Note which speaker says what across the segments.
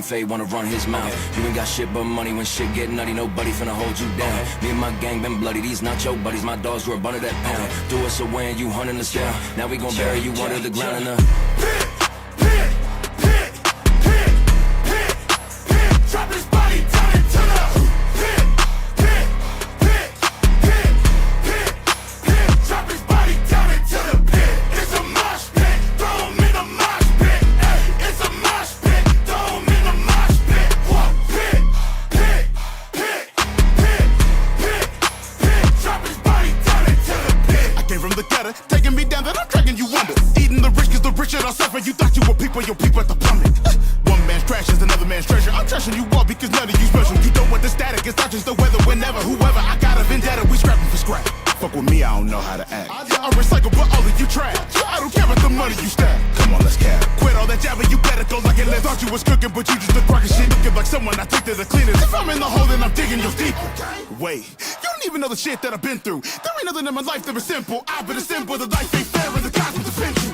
Speaker 1: Fade wanna run his mouth. You ain't got shit but money. When shit get nutty, nobody finna hold you down. Me and my gang been bloody. These not your buddies. My dogs were a bun of that pound. Do us a win, you hunting us down. Now we gon' bury you under the ground in the drop his body down into the drop his body down into the pit. It's a mosh pit. Throw him in a mosh pit. It's a mosh pit. Throw him in a mosh pit. Pit, pit, pit, pit, pit, pit. Drop his body down into the pit. I came from the gutter, taking me down, then I'm dragging you under. Eating the rich, cause the rich shit I suffer. You thought you were people, your people at the plummet. One man's trash is another man's treasure. I'm trashing you all because none of you special. You don't want the static, it's not just the weather. Whenever, whoever, I got a vendetta, we scrapping for scrap. Fuck with me, I don't know how to act. I recycle, but all of you trash. I don't care about the money you stack. Come on, let's cap. Quit all that jabbing, you better go like it left. Thought you was cooking, but you just a crock of shit. Looking like someone I think to the cleaners. If I'm in the hole, then I'm digging you deeper. Wait, you don't even know the shit that I've been through. There ain't nothing in my life that was simple. I've been a simple, the life ain't fair, and the cosmos have been through.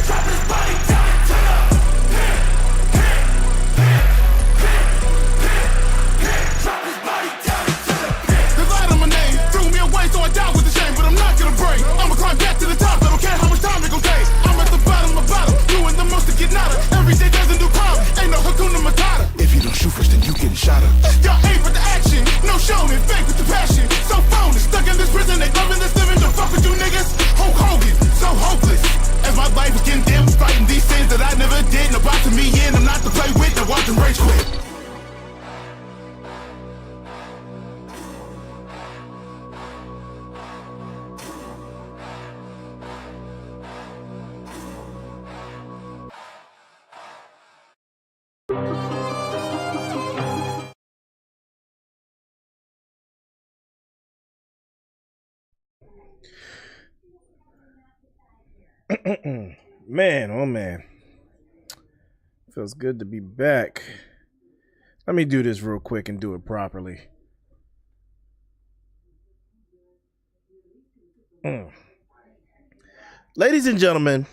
Speaker 1: Drop his body down into drop his body down into the pit. They lied on my name, threw me away, so I died with the shame. But I'm not gonna break. I'ma climb back to the top. I don't care how much time it gon' take. I'm at the bottom of the bottom, doing the most to get nada. Every day doesn't do crime. Ain't no Hakuna Matata. If you don't shoot first, then you getting shot up. Y'all ain't for the action, no showing, fake with the passion. So phony, stuck in this prison, they loving this living. Don't fuck with you niggas. Hulk Hogan, so hopeless. As my life is condemned, fighting these sins that I never did. No box to me in, I'm not to play with. Now watch them rage quit.
Speaker 2: Man, oh man. Feels good to be back. Let me do this real quick and do it properly. Ladies and gentlemen,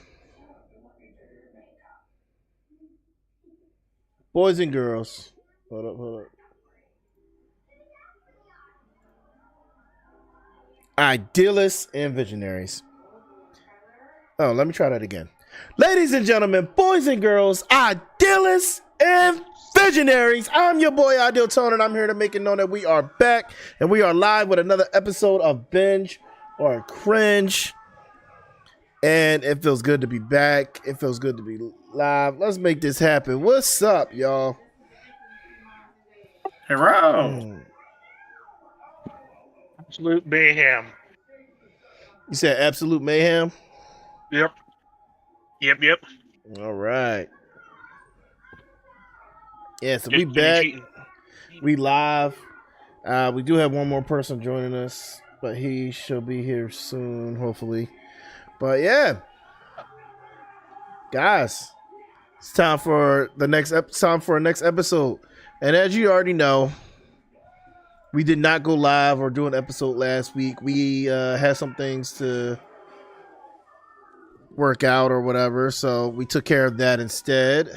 Speaker 2: boys and girls, hold up. Idealists and visionaries. Oh, let me try that again. Ladies and gentlemen, boys and girls, idealists and visionaries. I'm your boy, Ideal Tone, and I'm here to make it known that we are back and we are live with another episode of Binge or Cringe. And it feels good to be back. It feels good to be live. Let's make this happen. What's up, y'all?
Speaker 3: Hello. Absolute mayhem.
Speaker 2: You said absolute mayhem?
Speaker 3: Yep.
Speaker 2: All right. Yeah, so we back. We live. We do have one more person joining us, but he shall be here soon, hopefully. But yeah, guys, it's time for the next episode. And as you already know, we did not go live or do an episode last week. We had some things to work out or whatever, so we took care of that instead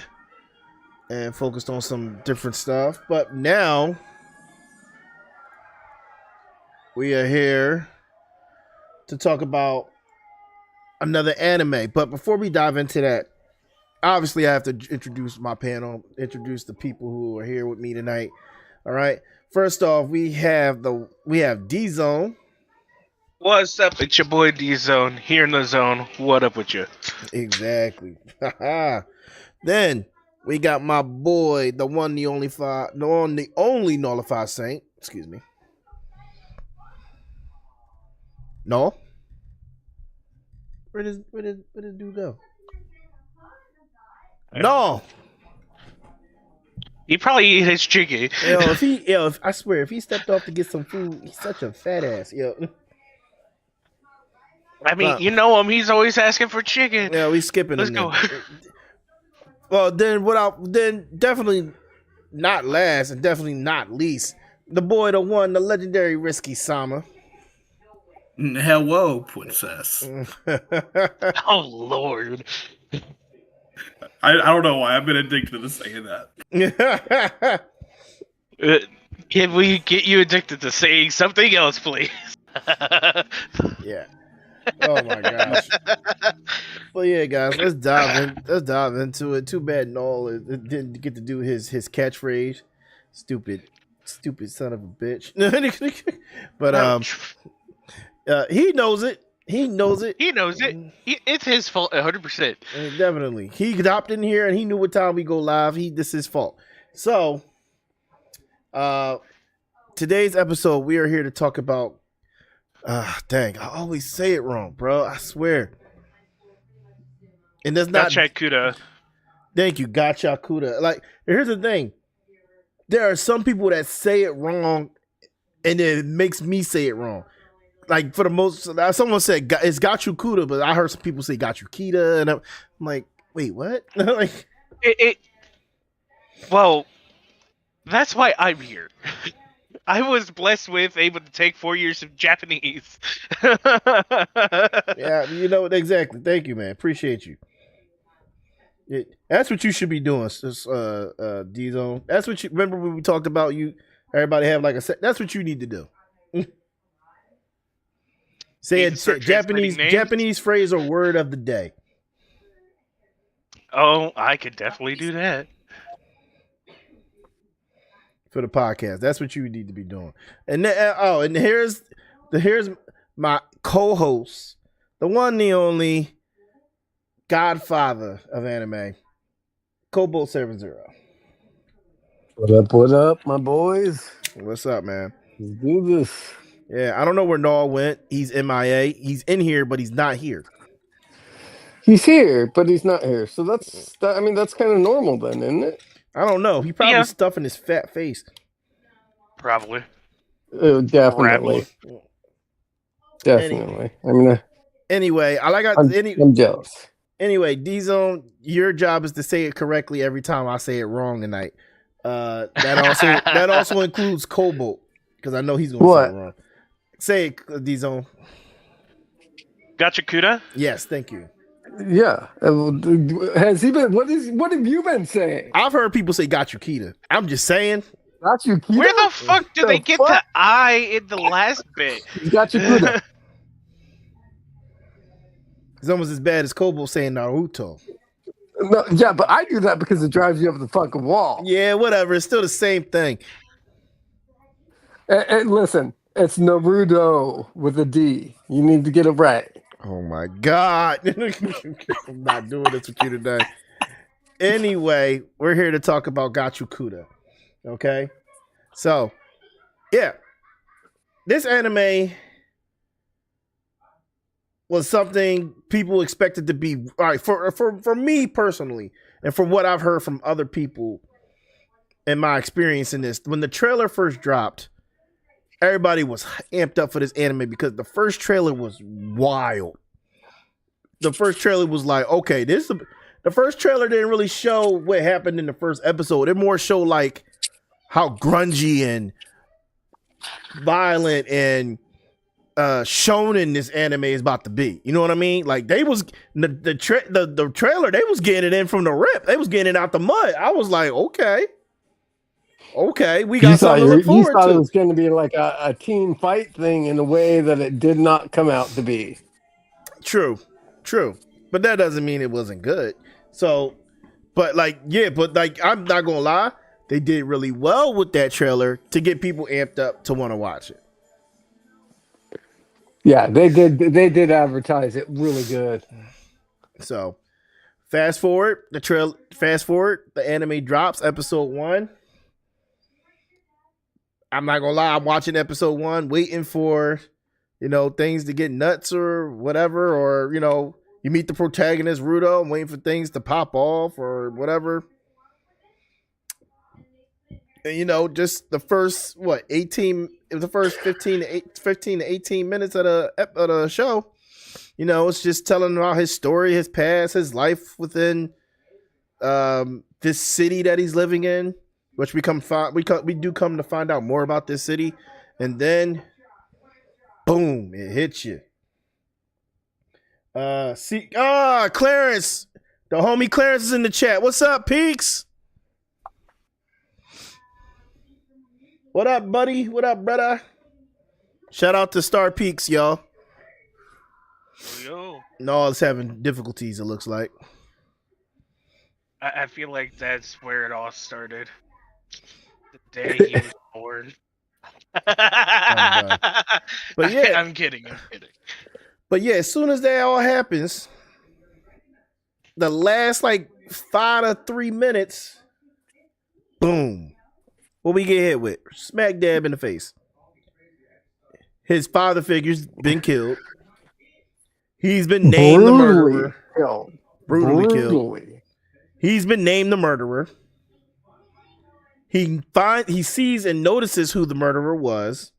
Speaker 2: and focused on some different stuff. But now we are here to talk about another anime. But before we dive into that, obviously I have to introduce my panel, introduce the people who are here with me tonight. All right. First off, we have D Zone.
Speaker 3: What's up? It's your boy D Zone here in the zone. What up with you?
Speaker 2: Exactly. Then we got my boy, the one, the only nullified saint. Excuse me. No. Where did dude go? No.
Speaker 3: He probably ate his chicken.
Speaker 2: If I swear, if he stepped off to get some food, he's such a fat ass.
Speaker 3: I mean, you know him. He's always asking for chicken.
Speaker 2: Yeah, we skipping.
Speaker 3: Let's go.
Speaker 2: Well, then definitely not last and definitely not least, the boy, the one, the legendary Risky Sama.
Speaker 4: Hello, princess.
Speaker 3: Oh Lord.
Speaker 4: I don't know why I've been addicted to saying that.
Speaker 3: Can we get you addicted to saying something else, please?
Speaker 2: Yeah. Oh my gosh. Well, yeah, guys, let's dive into it. Too bad Noel didn't get to do his catchphrase. Stupid son of a bitch. But he knows it. He knows it.
Speaker 3: It's his fault 100%.
Speaker 2: Definitely. He hopped in here and he knew what time we go live. This is his fault. So, today's episode, we are here to talk about. Dang, I always say it wrong, bro. I swear. And that's not
Speaker 3: Gachiakuta.
Speaker 2: Thank you, Gachiakuta. Like, here's the thing. There are some people that say it wrong, and it makes me say it wrong. Like, for the most, someone said it's Gachiakuta, but I heard some people say Gachiakuta, and I'm like, wait, what? Like,
Speaker 3: well, that's why I'm here. I was blessed with able to take 4 years of Japanese.
Speaker 2: yeah, you know exactly. Thank you, man. Appreciate you. That's what you should be doing, D-Zone. That's what you remember when we talked about you. Everybody have like a set. That's what you need to do. Say it, Japanese phrase or word of the day.
Speaker 3: Oh, I could definitely do that.
Speaker 2: For the podcast, that's what you need to be doing. And then, here's my co-host, the one, the only godfather of anime, Cobalt 70.
Speaker 5: What up, my boys?
Speaker 2: What's up, man?
Speaker 5: Let's do this.
Speaker 2: Yeah, I don't know where Noel went. He's MIA. He's in here, but he's not here.
Speaker 5: He's here, but he's not here. So that's kind of normal then, isn't it?
Speaker 2: I don't know. He probably stuffing his fat face.
Speaker 3: Probably.
Speaker 5: Definitely. Definitely.
Speaker 2: Anyway,
Speaker 5: I'm jealous.
Speaker 2: Anyway, D-Zone, your job is to say it correctly every time I say it wrong tonight. That also includes Cobalt, because I know he's going to say it wrong. Say it, D-Zone.
Speaker 3: Gachiakuta?
Speaker 2: Yes, thank you.
Speaker 5: Yeah. Has he been? What have you been saying?
Speaker 2: I've heard people say Gachiakuta. I'm just saying.
Speaker 5: Gachiakuta?
Speaker 3: Where the fuck do they get the I in the last bit?
Speaker 5: Gachiakuta.
Speaker 2: It's almost as bad as Kobo saying Naruto.
Speaker 5: No, yeah, but I do that because it drives you up the fucking wall.
Speaker 2: Yeah, whatever. It's still the same thing.
Speaker 5: And listen, it's Naruto with a D. You need to get it right.
Speaker 2: Oh my God. I'm not doing this with you today. Anyway, we're here to talk about Gachiakuta. Okay? So, yeah. This anime was something people expected to be, all right, for me personally, and from what I've heard from other people in my experience in this, when the trailer first dropped, everybody was amped up for this anime because the first trailer was wild. The first trailer was like, okay, the first trailer didn't really show what happened in the first episode. It more showed like how grungy and violent and shonen this anime is about to be. You know what I mean? Like they was the trailer, they was getting it in from the rip. They was getting it out the mud. I was like, okay, we got something to look
Speaker 5: You
Speaker 2: forward
Speaker 5: thought it
Speaker 2: to.
Speaker 5: was going to be like a teen fight thing in a way that it did not come out to be.
Speaker 2: True, but that doesn't mean it wasn't good. So, but I'm not gonna lie, they did really well with that trailer to get people amped up to want to watch it.
Speaker 5: Yeah, they did advertise it really good.
Speaker 2: So, fast forward, the anime drops episode 1. I'm not gonna lie, I'm watching episode 1, waiting for, things to get nuts or whatever, or, you meet the protagonist, Rudo. I'm waiting for things to pop off or whatever. And, just the first, 15 to 18 minutes of the show, it's just telling about his story, his past, his life within this city that he's living in, which we do come to find out more about this city, and then boom, it hits you. Clarence, the homie Clarence is in the chat. What's up, Peaks? What up, buddy? What up, brother? Shout out to Star Peaks, y'all.
Speaker 3: Yo.
Speaker 2: No, it's having difficulties, it looks like.
Speaker 3: I feel like that's where it all started. The day he was born.
Speaker 2: But yeah.
Speaker 3: I'm kidding.
Speaker 2: But yeah, as soon as that all happens, the last 5 to 3 minutes, boom. What we get hit with? Smack dab in the face. His father figure's been killed. He's been named the murderer. Brutally killed. He's been named the murderer. He sees and notices who the murderer was.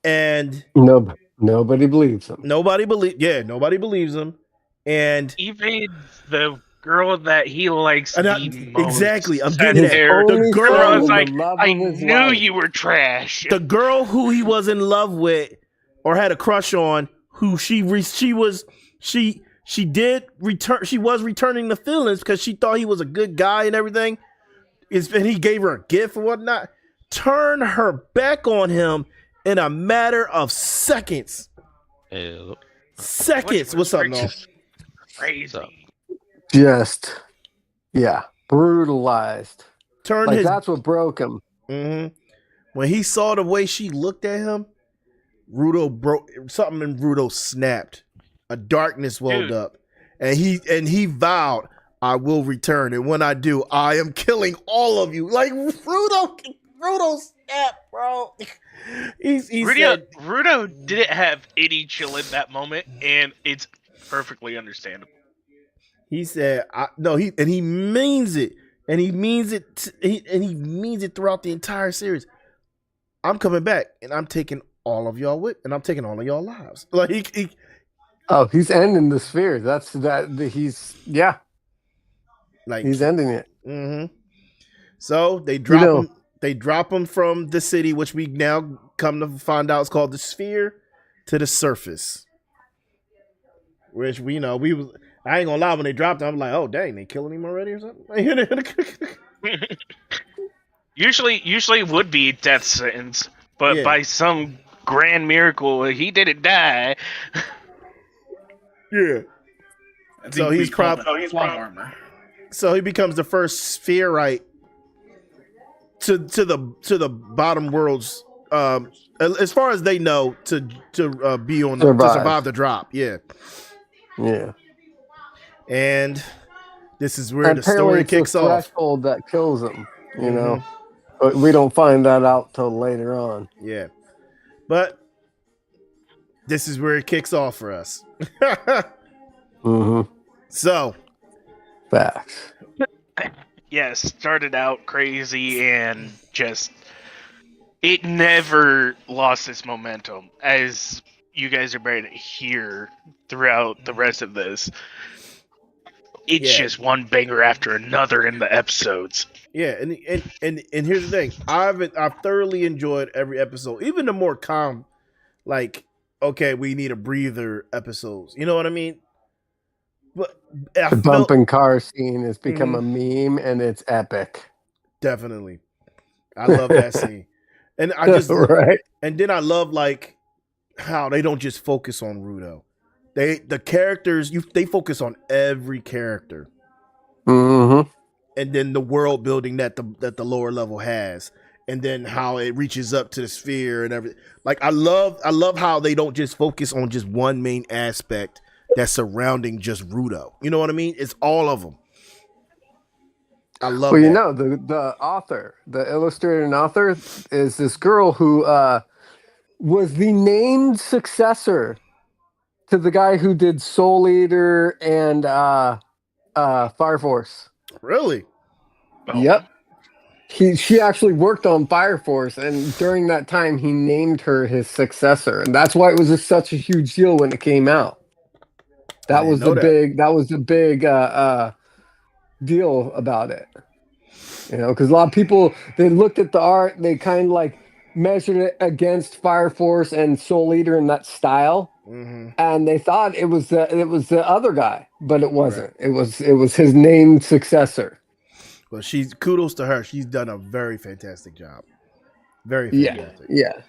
Speaker 2: And
Speaker 5: nobody believes him.
Speaker 2: Nobody believes him. And
Speaker 3: even the girl that he likes the most.
Speaker 2: Exactly, I'm getting at
Speaker 3: the girl was like, I knew
Speaker 5: life.
Speaker 3: You were trash.
Speaker 2: The girl who he was in love with or had a crush on, who she was returning the feelings because she thought he was a good guy and everything. And he gave her a gift or whatnot. Turn her back on him in a matter of seconds.
Speaker 6: Ew.
Speaker 2: Seconds. What's up, Noel?
Speaker 3: Crazy.
Speaker 5: Just, brutalized. That's what broke him.
Speaker 2: Mm-hmm. When he saw the way she looked at him, something in Rudo snapped. A darkness welled up, and he vowed, "I will return, and when I do, I am killing all of you." Like Rudo snapped, bro.
Speaker 3: Rudo didn't have any chill in that moment, and it's perfectly understandable.
Speaker 2: He said, he means it, and he means it, he means it throughout the entire series. I'm coming back, and I'm taking all of y'all with, and I'm taking all of y'all lives. Like
Speaker 5: he's ending the sphere. He's ending it.
Speaker 2: Mm-hmm. So they drop him. They drop him from the city, which we now come to find out is called the sphere, to the surface. Which I ain't gonna lie, when they dropped him, I'm like, oh dang, they killing him already or something.
Speaker 3: Usually would be death sentence, but by some grand miracle, he didn't die.
Speaker 2: Yeah. So he's probably
Speaker 4: armor.
Speaker 2: So he becomes the first spherite to the bottom worlds, as far as they know, to be on to survive the drop. Yeah. And this is where the story kicks off.
Speaker 5: Threshold that kills him, know, but we don't find that out till later on.
Speaker 2: Yeah, but this is where it kicks off for us. So,
Speaker 5: facts.
Speaker 3: Yes, started out crazy and just it never lost its momentum, as you guys are ready to hear throughout the rest of this. It's just one banger after another in the episodes.
Speaker 2: Yeah, and here's the thing. I've thoroughly enjoyed every episode, even the more calm, like, okay, we need a breather episodes. You know what I mean? But I
Speaker 5: The
Speaker 2: felt
Speaker 5: bumping car scene has become a meme, and it's epic.
Speaker 2: definitely. I love that scene. And I just
Speaker 5: right.
Speaker 2: and then I love like how they don't just focus on Rudo. The characters they focus on every character.
Speaker 5: Mm-hmm.
Speaker 2: And then the world building that the lower level has, and then how it reaches up to the sphere and everything. Like I love how they don't just focus on just one main aspect that's surrounding just Rudo. You know what I mean? It's all of them. I love
Speaker 5: Well,
Speaker 2: that.
Speaker 5: you know, the author, the illustrator and author is this girl who was the named successor to the guy who did Soul Eater and Fire Force.
Speaker 2: Really?
Speaker 3: Oh.
Speaker 5: Yep. She actually worked on Fire Force, and during that time, he named her his successor, and that's why it was such a huge deal when it came out. That was the big deal about it. You know, because a lot of people, they looked at the art, they kind of like measured it against Fire Force and Soul Eater in that style, and they thought it was the other guy, but it wasn't. Right. It was his named successor.
Speaker 2: Well, kudos to her. She's done a very fantastic job. Very fantastic.
Speaker 5: Yeah.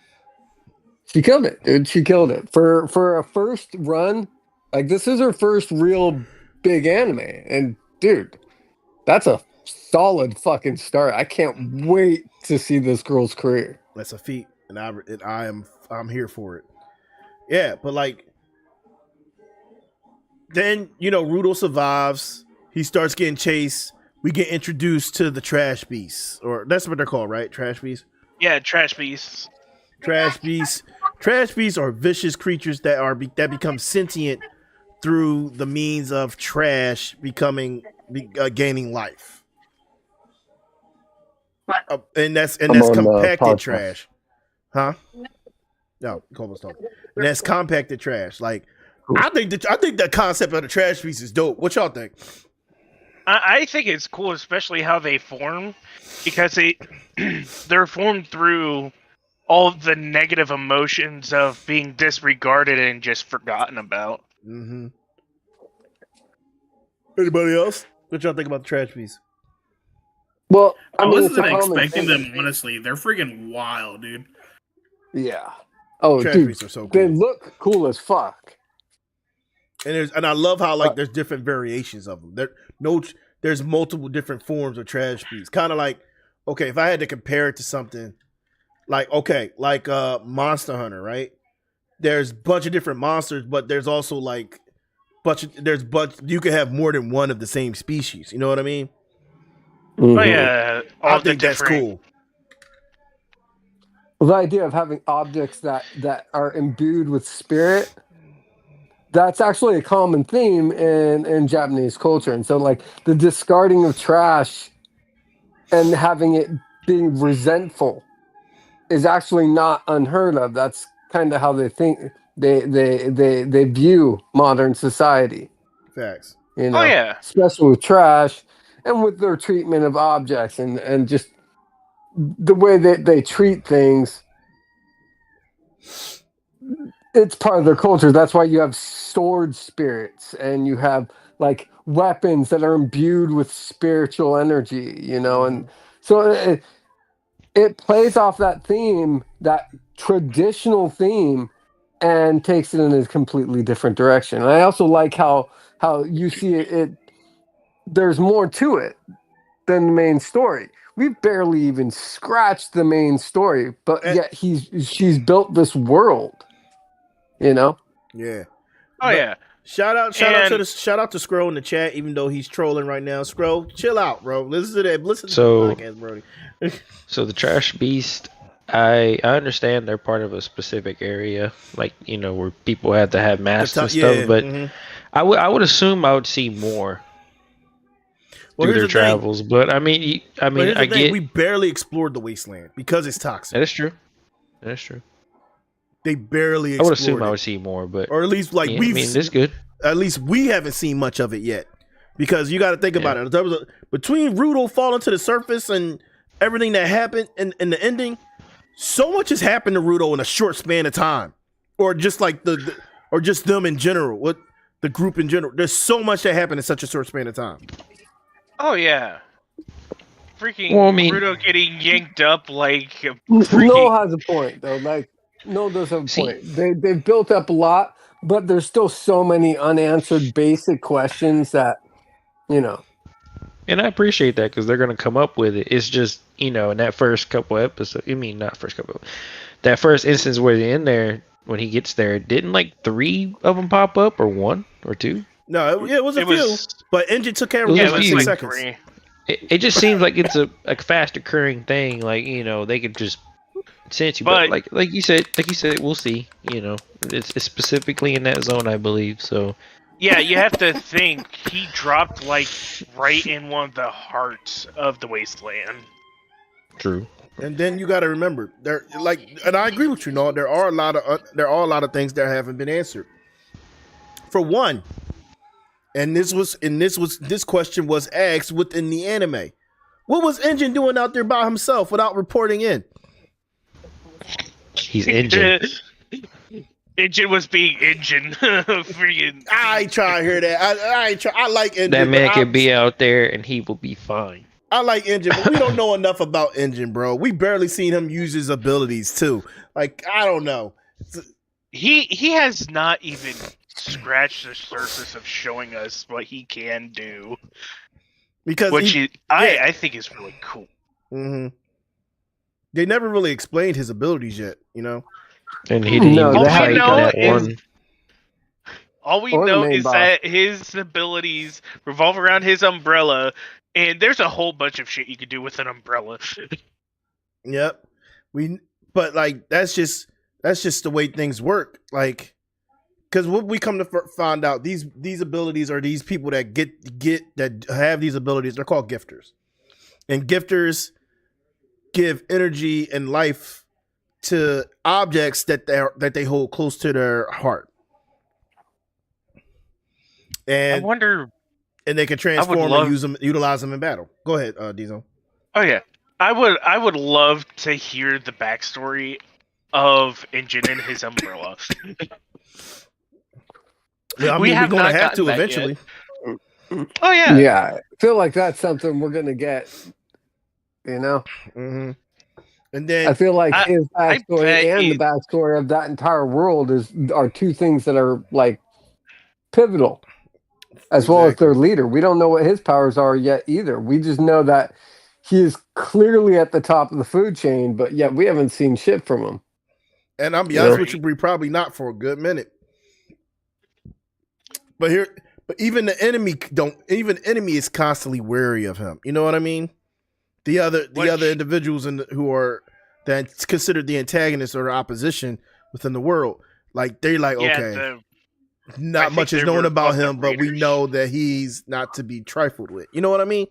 Speaker 5: She killed it, dude. She killed it for a first run. Like, this is her first real big anime, and dude, that's a solid fucking start. I can't wait to see this girl's career.
Speaker 2: That's a feat, and I'm here for it. Yeah, but like, then Rudo survives. He starts getting chased. We get introduced to the trash beasts, or that's what they're called, right? Trash beasts.
Speaker 3: Yeah, trash beasts.
Speaker 2: Trash beasts. Trash beasts are vicious creatures that become sentient through the means of trash gaining life. And that's compacted trash, huh? No, Coleman's talking. And that's compacted trash. Like, I think the concept of the trash beast is dope. What y'all think?
Speaker 3: I think it's cool, especially how they form, because they're formed through all of the negative emotions of being disregarded and just forgotten about.
Speaker 2: Mm-hmm. Anybody else? What y'all think about the trash beast?
Speaker 5: Well,
Speaker 4: I wasn't expecting them, honestly. They're freaking wild, dude.
Speaker 5: Yeah. Oh,
Speaker 2: trash
Speaker 5: dude,
Speaker 2: beasts are so cool.
Speaker 5: They look cool as fuck.
Speaker 2: And I love how there's different variations of them. There's multiple different forms of trash beasts. Kind of like, okay, if I had to compare it to something, like Monster Hunter, right? There's a bunch of different monsters, but there's also like you can have more than one of the same species. You know what I mean?
Speaker 5: Mm-hmm.
Speaker 3: Oh yeah,
Speaker 2: I think that's cool.
Speaker 5: The idea of having objects that are imbued with spirit, that's actually a common theme in Japanese culture. And so, like, the discarding of trash and having it being resentful is actually not unheard of. That's kind of how they think they view modern society.
Speaker 2: Facts.
Speaker 5: You know,
Speaker 3: oh yeah,
Speaker 5: especially with trash and with their treatment of objects and just the way that they treat things. It's part of their culture. That's why you have sword spirits and you have like weapons that are imbued with spiritual energy, and so it plays off that theme, that traditional theme, and takes it in a completely different direction. And I also like how you see it there's more to it than the main story. We've barely even scratched the main story, but yet she's built this world.
Speaker 2: Yeah.
Speaker 3: oh yeah.
Speaker 2: Shout out to Scroll in the chat, even though he's trolling right now. Scroll, chill out, bro. Listen to that. Listen to the podcast, Brody.
Speaker 6: So the trash beast, I understand they're part of a specific area, like where people have to have masks and stuff. But I would assume I would see more through their travels. But I mean, I get
Speaker 2: we barely explored the wasteland because it's toxic.
Speaker 6: That is true. That is true.
Speaker 2: They barely explored
Speaker 6: I would assume
Speaker 2: it.
Speaker 6: I would see more, but
Speaker 2: or at least like
Speaker 6: this good.
Speaker 2: At least we haven't seen much of it yet, because you got to think about it. There was between Rudo falling to the surface and everything that happened in the ending, so much has happened to Rudo in a short span of time, or just like or just them in general, what the group in general. There's so much that happened in such a short span of time.
Speaker 3: Oh yeah, freaking Rudo getting yanked up like
Speaker 5: Noel has a point though. Like Noel does have a point. They've built up a lot, but there's still so many unanswered basic questions that
Speaker 6: And I appreciate that because they're going to come up with it. It's just, in that first couple episodes, that first instance where they're in there, when he gets there, didn't like 3 of them pop up or 1 or 2?
Speaker 2: No, it was a few, but Engine took care of it in 6 seconds.
Speaker 6: It just seems like it's a fast occurring thing. Like, they could just send you. But like you said, we'll see. It's specifically in that zone, I believe. So.
Speaker 3: Yeah, you have to think he dropped like right in one of the hearts of the wasteland.
Speaker 6: True.
Speaker 2: And then you got to remember, and I agree with you, Noel. There are a lot of things that haven't been answered. For one, this question was asked within the anime. What was Engine doing out there by himself without reporting in?
Speaker 6: He's Engine.
Speaker 3: Engine was being Engine. Freaking.
Speaker 2: I ain't trying to hear that. I like Engine.
Speaker 6: That man can be out there and he will be fine.
Speaker 2: I like Engine, but we don't know enough about Engine, bro. We barely seen him use his abilities too. Like, I don't know.
Speaker 3: He has not even scratched the surface of showing us what he can do.
Speaker 2: Because
Speaker 3: I think is really cool.
Speaker 2: Mm-hmm. They never really explained his abilities yet,
Speaker 6: And he didn't even fight that one.
Speaker 3: All we know is that his abilities revolve around his umbrella, and there's a whole bunch of shit you can do with an umbrella.
Speaker 2: Yep. But like that's just the way things work. Like, because what we come to find out, these abilities are these people that that have these abilities. They're called gifters, and gifters give energy and life to objects that they hold close to their heart. And
Speaker 3: I wonder,
Speaker 2: and they can transform and utilize them in battle. Go ahead, Diesel.
Speaker 3: Oh yeah, I would love to hear the backstory of Engine and his umbrella.
Speaker 2: Yeah, we're going to have to eventually.
Speaker 3: Oh yeah,
Speaker 5: yeah. I feel like that's something we're gonna get.
Speaker 2: Mm-hmm. And then
Speaker 5: I feel like his backstory and the backstory of that entire world are two things that are like pivotal, as well as their leader. We don't know what his powers are yet either. We just know that he is clearly at the top of the food chain, but yet we haven't seen shit from him.
Speaker 2: And I'll be honest with you, we probably not for a good minute. But even the enemy is constantly wary of him. You know what I mean? The other individuals who are that's considered the antagonists or the opposition within the world, like they're like, okay, not much is known about him, but we know that he's not to be trifled with. You know what I mean?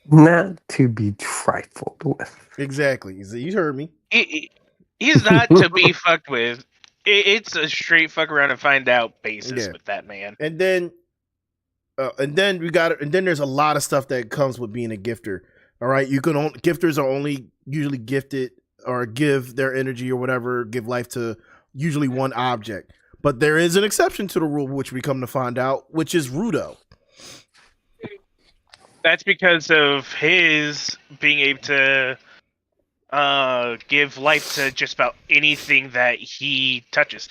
Speaker 5: Not to be trifled with.
Speaker 2: Exactly. You heard me.
Speaker 3: He's not to be fucked with. It's a straight fuck around and find out basis with that man.
Speaker 2: And then there's a lot of stuff that comes with being a gifter. All right, gifters are only usually gifted or give their energy or whatever, give life to usually one object. But there is an exception to the rule, which we come to find out, which is Rudo.
Speaker 3: That's because of his being able to give life to just about anything that he touches.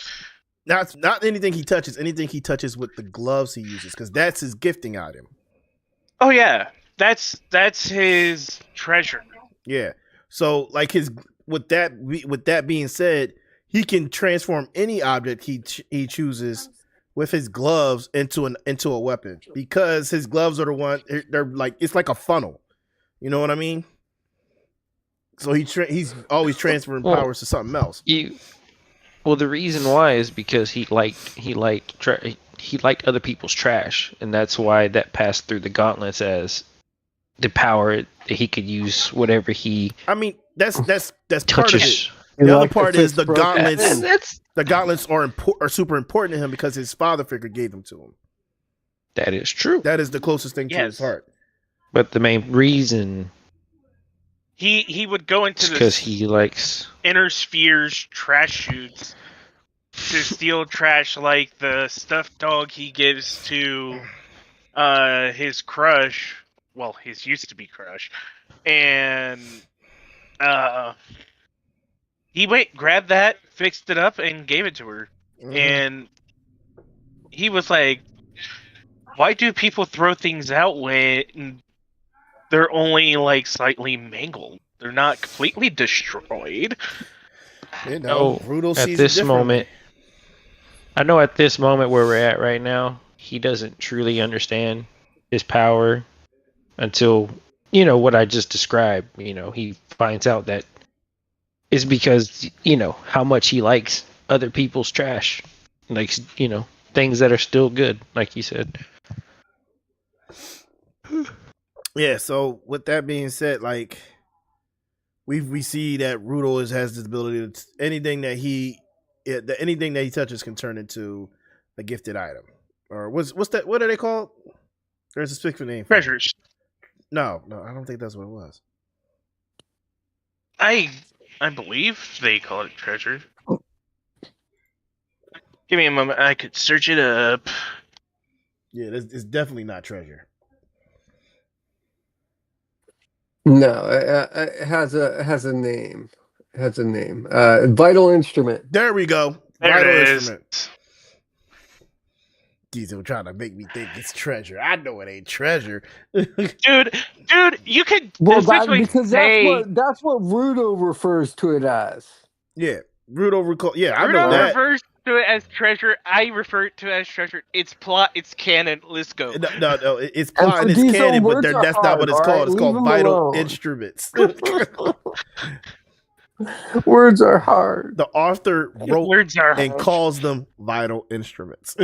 Speaker 2: Not anything he touches, anything he touches with the gloves he uses, because that's his gifting item.
Speaker 3: Oh yeah, that's his treasure.
Speaker 2: Yeah. So like with that being said, he can transform any object he chooses with his gloves into a weapon, because his gloves are the one they're like, it's like a funnel. You know what I mean? So he's always transferring powers to something else.
Speaker 6: Well, the reason why is because he liked other people's trash, and that's why that passed through the gauntlets as the power that he could use whatever he.
Speaker 2: I mean, that's
Speaker 6: touches.
Speaker 2: Part of it. The other part is the gauntlets. The gauntlets are super important to him because his father figure gave them to him.
Speaker 6: That is true.
Speaker 2: That is the closest thing to his heart.
Speaker 6: But the main reason
Speaker 3: he would go into
Speaker 6: because he likes
Speaker 3: inner spheres trash chutes to steal trash, like the stuffed dog he gives to his crush. Well, his used to be crush, and he grabbed that, fixed it up, and gave it to her. And he was like, "Why do people throw things out when they're only like slightly mangled? They're not completely destroyed."
Speaker 2: You know,
Speaker 6: at this moment, I know at this moment where we're at right now, he doesn't truly understand his power until, what I just described. He finds out that it's because, how much he likes other people's trash. Like, things that are still good, like you said.
Speaker 2: Yeah, so with that being said, like, we see that Rudo has this ability to anything that he touches can turn into a gifted item. Or what's that? What are they called? There's a specific name.
Speaker 3: Treasures.
Speaker 2: No, I don't think that's what it was.
Speaker 3: I believe they call it treasure. Give me a moment. I could search it up.
Speaker 2: Yeah, it's definitely not treasure.
Speaker 5: No, it has a name. It has a name. Vital instrument.
Speaker 2: There we go.
Speaker 3: There
Speaker 2: Vital
Speaker 3: it
Speaker 2: instrument.
Speaker 3: is.
Speaker 2: Diesel trying to make me think it's treasure. I know it ain't treasure.
Speaker 3: Dude, you could
Speaker 5: Because that's what Rudo refers to it as.
Speaker 2: Yeah, Rudo recall. Yeah, I
Speaker 3: Rudo
Speaker 2: know that.
Speaker 3: refers to it as treasure. I refer to it as treasure. It's plot. It's canon. Let's go.
Speaker 2: No, it's plot and it's
Speaker 5: Diesel,
Speaker 2: canon, but
Speaker 5: words
Speaker 2: that's
Speaker 5: are
Speaker 2: not what it's
Speaker 5: hard,
Speaker 2: called.
Speaker 5: right?
Speaker 2: It's called
Speaker 5: Leave 'em
Speaker 2: vital
Speaker 5: alone.
Speaker 2: instruments.
Speaker 5: Words are hard.
Speaker 2: The author wrote
Speaker 3: Words are
Speaker 2: and
Speaker 3: hard.
Speaker 2: calls them vital instruments.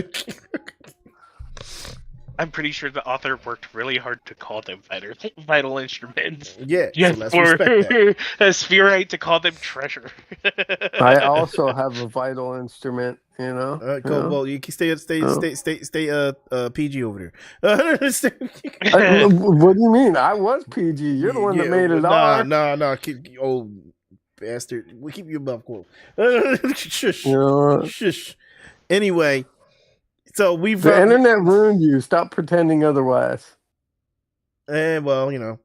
Speaker 3: I'm pretty sure the author worked really hard to call them vital instruments.
Speaker 2: Yeah,
Speaker 3: Just
Speaker 2: so let's
Speaker 3: for
Speaker 2: respect that.
Speaker 3: a spherite to call them treasure.
Speaker 5: I also have a vital instrument,
Speaker 2: All right, cool. Well, you can stay PG over there.
Speaker 5: What do you mean? I was PG. You're the one that made it R.
Speaker 2: Nah. Keep old bastard. We keep you above quote. Shush. Shush. Anyway, so we've
Speaker 5: The internet ruined you. Stop pretending otherwise.
Speaker 2: And well,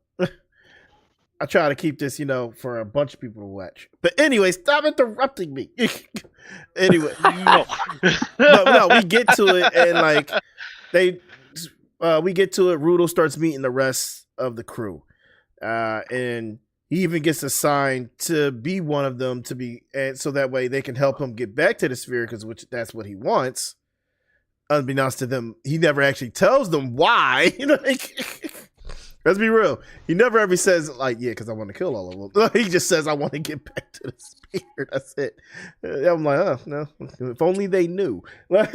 Speaker 2: I try to keep this, for a bunch of people to watch. But anyway, stop interrupting me. Anyway, no, we get to it, and we get to it. Rudo starts meeting the rest of the crew, and he even gets assigned to be one of them and so that way they can help him get back to the sphere, that's what he wants. Unbeknownst to them, he never actually tells them why. Let's be real. He never ever says, because I want to kill all of them. He just says, I want to get back to the sphere. That's it. I'm like, oh, no. If only they knew.
Speaker 3: I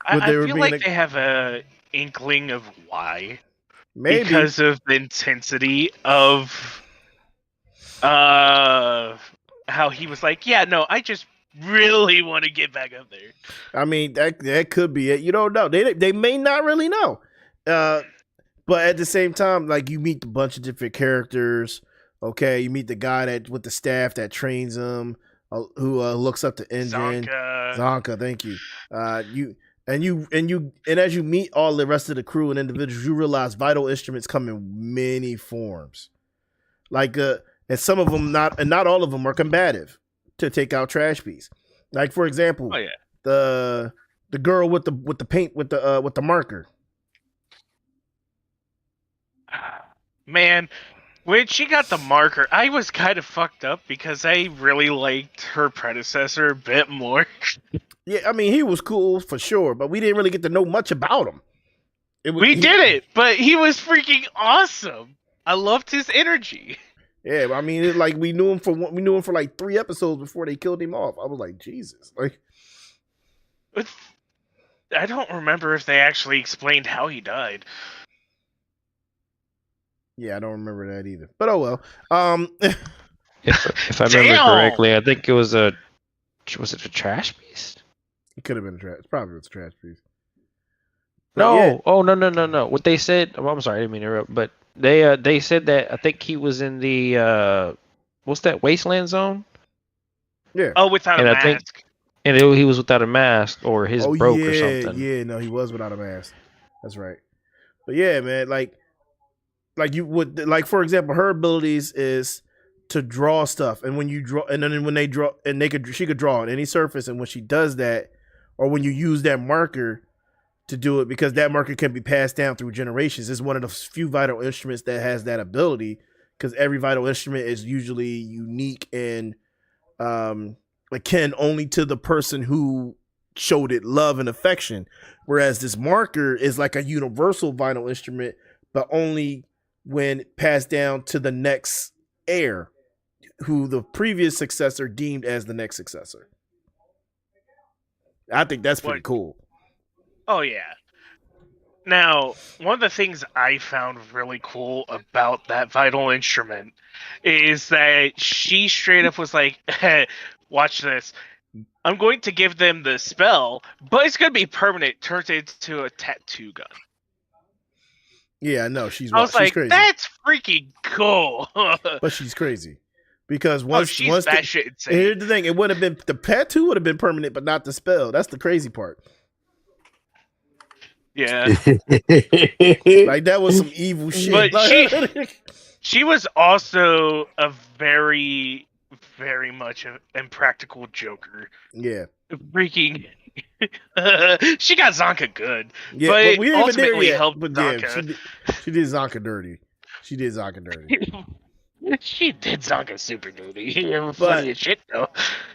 Speaker 3: feel like they have an inkling of why.
Speaker 2: Maybe.
Speaker 3: Because of the intensity of how he was like, yeah, no, I just really want to get back up there.
Speaker 2: I mean, that could be it. You don't know. They may not really know. But at the same time, you meet a bunch of different characters. Okay, you meet the guy with the staff that trains him, who looks up the engine. Zonka, thank you. And as you meet all the rest of the crew and individuals, you realize vital instruments come in many forms. And some of them not all of them are combative to take out trash beasts. Like, for example, the girl with the paint with the marker.
Speaker 3: Man, when she got the marker, I was kind of fucked up because I really liked her predecessor a bit more.
Speaker 2: Yeah, I mean, he was cool for sure, but we didn't really get to know much about him.
Speaker 3: We didn't, but he was freaking awesome. I loved his energy.
Speaker 2: Yeah, I mean, we knew him for 3 episodes before they killed him off. I was like, Jesus,
Speaker 3: I don't remember if they actually explained how he died.
Speaker 2: Yeah, I don't remember that either. But oh well.
Speaker 6: If I remember correctly, I think it was a trash beast?
Speaker 2: It could have been a trash. Probably was a trash piece.
Speaker 6: No. Oh, no. What they said. Oh, I'm sorry, I didn't mean to interrupt. But they said that I think he was in the what's that, Wasteland Zone?
Speaker 2: Yeah.
Speaker 3: Oh, without
Speaker 6: And
Speaker 3: a
Speaker 6: I think
Speaker 3: mask.
Speaker 6: he was without a mask or his broke or something.
Speaker 2: Yeah, no, he was without a mask. That's right. But yeah, man, like you would, like, for example, her abilities is to draw stuff, and when you draw, and then when they draw, and she could draw on any surface, and when she does that, or when you use that marker to do it, because that marker can be passed down through generations, is one of the few vital instruments that has that ability, because every vital instrument is usually unique and akin only to the person who showed it love and affection, whereas this marker is like a universal vital instrument, but only when passed down to the next heir, who the previous successor deemed as the next successor. I think that's pretty cool.
Speaker 3: Oh yeah. Now, one of the things I found really cool about that vital instrument is that she straight up was like, hey, watch this. I'm going to give them the spell, but it's going to be permanent. Turns into a tattoo gun.
Speaker 2: Yeah, I know. She's
Speaker 3: like,
Speaker 2: crazy.
Speaker 3: That's freaking cool.
Speaker 2: But she's crazy. Because
Speaker 3: she's batshit insane.
Speaker 2: Here's the thing, it would have been, the tattoo would have been permanent, but not the spell. That's the crazy part.
Speaker 3: Yeah.
Speaker 2: Like, that was some evil shit.
Speaker 3: But she was also a very, very much an impractical Joker.
Speaker 2: Yeah.
Speaker 3: Freaking. She got Zonka good.
Speaker 2: Yeah,
Speaker 3: but
Speaker 2: we didn't
Speaker 3: ultimately
Speaker 2: even
Speaker 3: helped
Speaker 2: but
Speaker 3: Zonka.
Speaker 2: Yeah, she did Zonka dirty. She did Zonka dirty.
Speaker 3: She did Zonka super dirty. Funny as shit, though.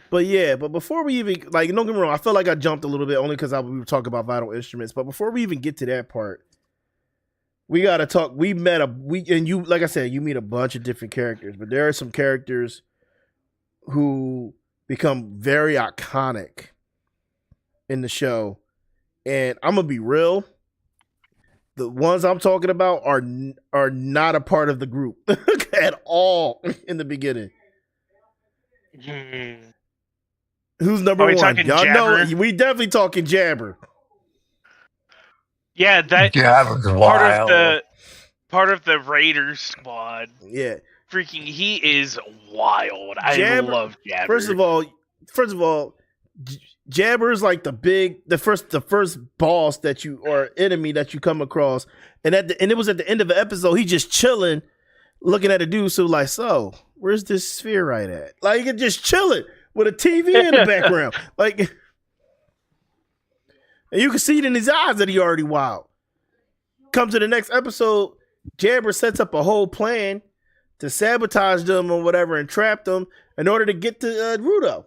Speaker 2: But yeah, but before we even, like, don't get me wrong, I feel like I jumped a little bit only because we were talking about vital instruments. But before we even get to that part, we gotta talk. And you, like I said, you meet a bunch of different characters, but there are some characters who become very iconic in the show, and I'm gonna be real. The ones I'm talking about are not a part of the group at all in the beginning. Who's number one? Y'all
Speaker 3: Jabber?
Speaker 2: know we definitely talking Jabber.
Speaker 3: Yeah, that
Speaker 5: Jabber's wild.
Speaker 3: part of the Raiders squad.
Speaker 2: Yeah,
Speaker 3: freaking, he is wild.
Speaker 2: Jabber,
Speaker 3: I love Jabber.
Speaker 2: First of all, Jabber's like the first boss that you, or enemy that you come across, and it was at the end of the episode. He just chilling, looking at a dude. So like, so where's this sphere right at? Like, he just chilling with a TV in the background, like, and you can see it in his eyes that he already wild. Come to the next episode, Jabber sets up a whole plan to sabotage them or whatever and trap them in order to get to Rudo.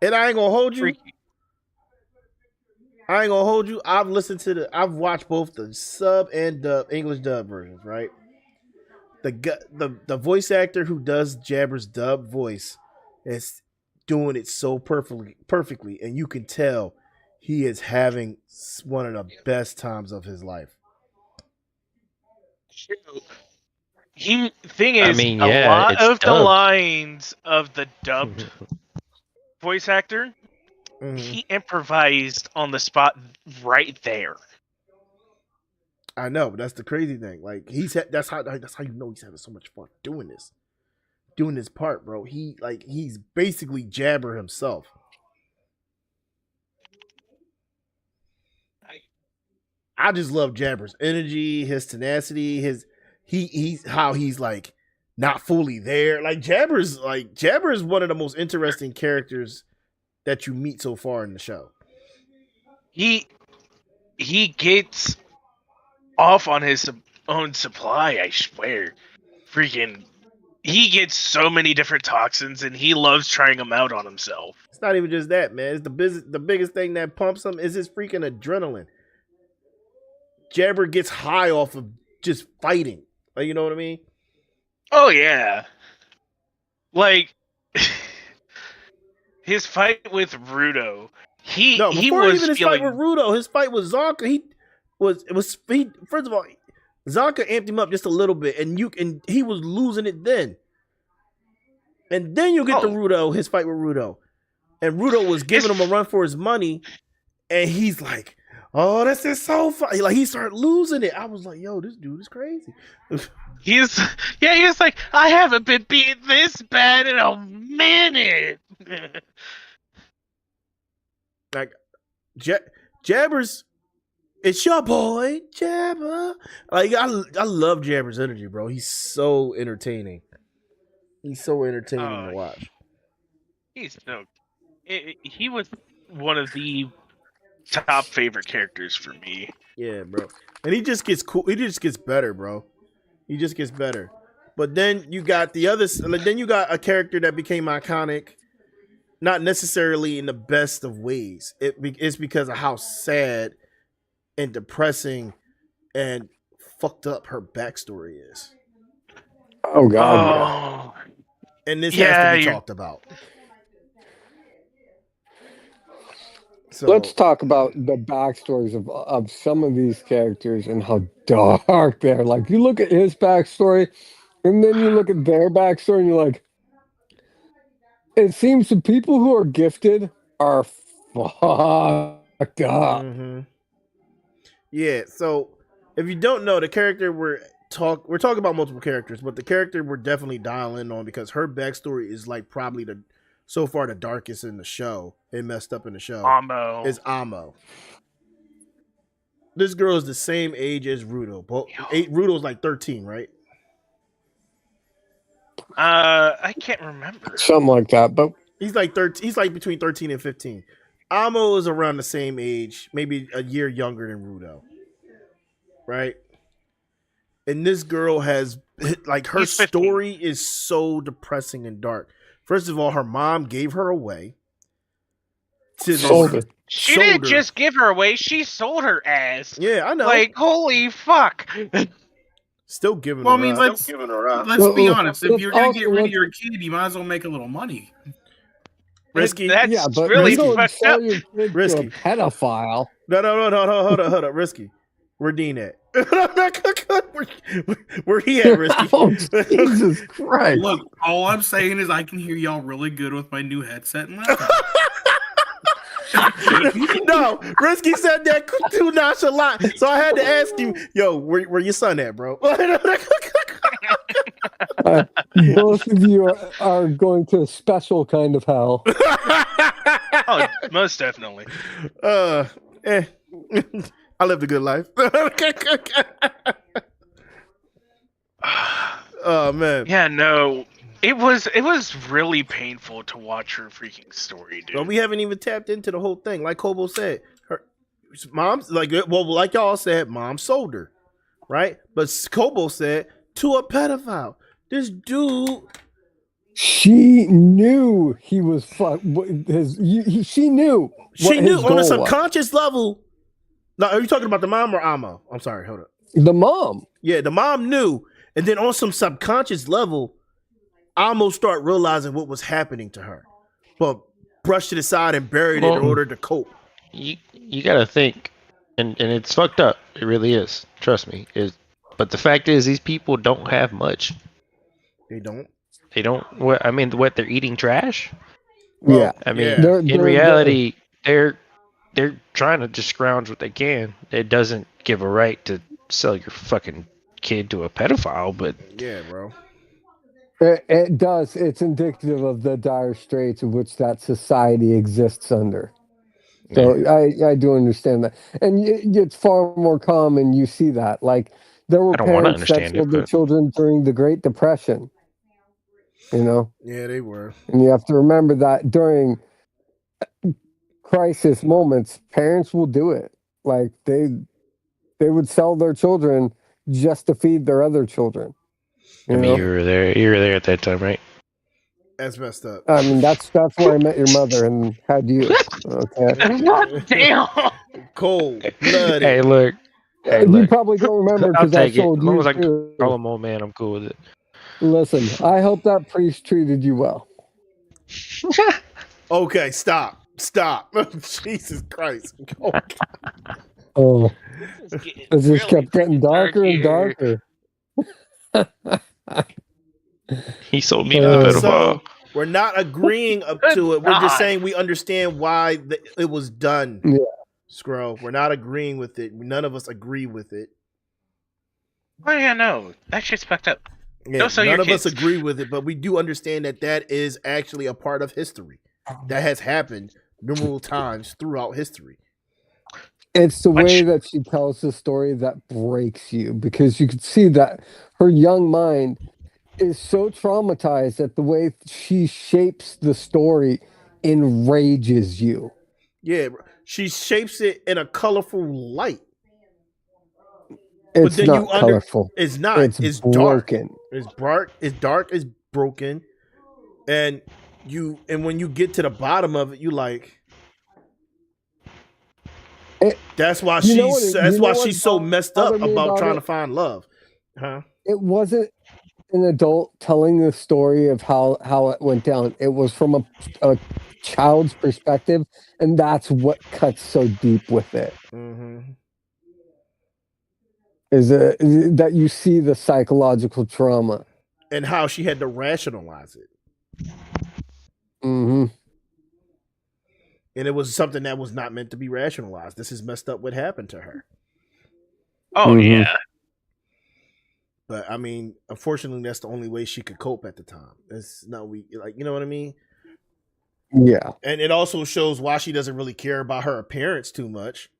Speaker 2: And I ain't gonna hold you. I've watched both the sub and the English dub versions, right? The voice actor who does Jabber's dub voice is doing it so perfectly, and you can tell he is having one of the best times of his life.
Speaker 3: A lot of the lines of the dubbed voice actor, he improvised on the spot right there.
Speaker 2: I know, but that's the crazy thing. Like, that's how you know he's having so much fun doing this part, bro. He's basically Jabber himself. I just love Jabber's energy, his tenacity, he's how he's like not fully there. Like, Jabber is one of the most interesting characters that you meet so far in the show.
Speaker 3: He gets off on his own supply, I swear. Freaking, he gets so many different toxins, and he loves trying them out on himself.
Speaker 2: It's not even just that, man. It's the biggest thing that pumps him is his freaking adrenaline. Jabber gets high off of just fighting. Like, you know what I mean?
Speaker 3: Oh, yeah. Like, his fight with Rudo.
Speaker 2: Before even his fight with Rudo, his fight with Zonka, first of all, Zonka amped him up just a little bit, and he was losing it then. And then you get to Rudo, his fight with Rudo. And Rudo was giving him a run for his money, and he's like, "Oh, this is so funny!" Like he started losing it. I was like, "Yo, this dude is crazy."
Speaker 3: He's like, I haven't been beaten this bad in a minute.
Speaker 2: Like Jabbers, it's your boy Jabber. Like I love Jabber's energy, bro. He's so entertaining. He's so entertaining to watch.
Speaker 3: He's so. He was one of the top favorite characters for me.
Speaker 2: Yeah, bro. And he just gets cool. He just gets better, bro. He just gets better. But then you got the others. Then you got a character that became iconic, not necessarily in the best of ways. It's because of how sad and depressing and fucked up her backstory is.
Speaker 5: Oh God.
Speaker 2: And this has to be talked about. So
Speaker 5: let's talk about the backstories of some of these characters and how dark they're. Like you look at his backstory, and then you look at their backstory, and you're like, it seems the people who are gifted are fucked up.
Speaker 2: Mm-hmm. Yeah. So if you don't know, the character we're talking about multiple characters, but the character we're definitely dialing on because her backstory is like probably so far the darkest in the show. It messed up in the show.
Speaker 3: Amo.
Speaker 2: Is Amo. This girl is the same age as Rudo. Rudo's like 13, right?
Speaker 3: I can't remember.
Speaker 5: Something like that, but
Speaker 2: he's like 13. He's like between 13 and 15. Amo is around the same age, maybe a year younger than Rudo. Right? And this girl has like her story is so depressing and dark. First of all, her mom gave her away.
Speaker 3: She didn't just give her away, she sold her ass.
Speaker 2: Yeah, I know.
Speaker 3: Like, holy fuck.
Speaker 2: Still giving
Speaker 4: well,
Speaker 2: her
Speaker 4: I mean,
Speaker 2: up.
Speaker 4: let's be honest. If you're going to get rid of your kid, you might as well make a little money.
Speaker 2: Risky.
Speaker 3: That's really fucked up.
Speaker 5: Risky. Pedophile.
Speaker 2: No, hold up. Risky. Where Dean at? Where he at, Risky?
Speaker 5: Oh, Jesus Christ.
Speaker 4: Look, all I'm saying is I can hear y'all really good with my new headset and laptop.
Speaker 2: No, Risky said that too nonchalant. So I had to ask him, yo, where your son at, bro?
Speaker 5: Both of you are going to a special kind of hell.
Speaker 3: Oh, most definitely.
Speaker 2: I lived a good life. Oh man.
Speaker 3: Yeah, no. It was really painful to watch her freaking story, dude.
Speaker 2: But we haven't even tapped into the whole thing. Like Kobo said, her mom's like y'all said, mom sold her, right? But Kobo said to a pedophile. This dude.
Speaker 5: She knew he was fucked. She knew.
Speaker 2: She knew on a subconscious level. Now, are you talking about the mom or Amo? I'm sorry, hold up.
Speaker 5: The mom.
Speaker 2: Yeah, the mom knew, and then on some subconscious level, Amo started realizing what was happening to her, but brushed it aside and buried it in order to cope.
Speaker 6: You gotta think, and it's fucked up. It really is. Trust me. But the fact is, these people don't have much.
Speaker 2: They don't.
Speaker 6: They don't. What I mean, what they're eating trash.
Speaker 5: Yeah,
Speaker 6: I mean, in reality, they're trying to just scrounge what they can. It doesn't give a right to sell your fucking kid to a pedophile, but
Speaker 2: yeah, bro.
Speaker 5: It does. It's indicative of the dire straits of which that society exists under. So I do understand that, and it's far more common. You see that, like there were parents that sold their children during the Great Depression. You know.
Speaker 2: Yeah, they were.
Speaker 5: And you have to remember that during crisis moments, parents will do it. Like they would sell their children just to feed their other children.
Speaker 6: You were there. You were there at that time, right?
Speaker 2: That's messed up.
Speaker 5: I mean, that's where I met your mother and had you. Okay.
Speaker 3: Damn.
Speaker 2: Cold blooded.
Speaker 6: Hey, look.
Speaker 5: You probably don't remember because I told you.
Speaker 6: As long as I call him old man, I'm cool with it.
Speaker 5: Listen, I hope that priest treated you well.
Speaker 2: Okay, stop. Jesus Christ.
Speaker 5: Oh, it just kept getting darker and darker.
Speaker 6: He sold me to the pedophile.
Speaker 2: So we're not agreeing up to it. We're just saying we understand why it was done.
Speaker 5: Yeah.
Speaker 2: Scroll. We're not agreeing with it. None of us agree with it.
Speaker 3: Oh yeah, no, that shit's fucked up.
Speaker 2: Yeah,
Speaker 3: Don't sell
Speaker 2: none
Speaker 3: your
Speaker 2: of
Speaker 3: kids.
Speaker 2: us agree with it, but we do understand that that is actually a part of history. That has happened numerous times throughout history.
Speaker 5: It's the way that she tells the story that breaks you, because you can see that her young mind is so traumatized that the way she shapes the story enrages you.
Speaker 2: Yeah, she shapes it in a colorful light.
Speaker 5: It's not colorful.
Speaker 2: It's not. It's
Speaker 5: broken.
Speaker 2: Dark. It's dark. It's dark. It's broken. And when you get to the bottom of it, you like. That's why she's so messed up about trying to find love. Huh?
Speaker 5: It wasn't an adult telling the story of how it went down. It was from a child's perspective, and that's what cuts so deep with it.
Speaker 2: Mm-hmm.
Speaker 5: Is that you see the psychological trauma
Speaker 2: and how she had to rationalize it.
Speaker 5: Mm-hmm.
Speaker 2: And it was something that was not meant to be rationalized. This is messed up what happened to her.
Speaker 3: Oh, yeah.
Speaker 2: But I mean, unfortunately, that's the only way she could cope at the time. It's not you know what I mean?
Speaker 5: Yeah.
Speaker 2: And it also shows why she doesn't really care about her appearance too much.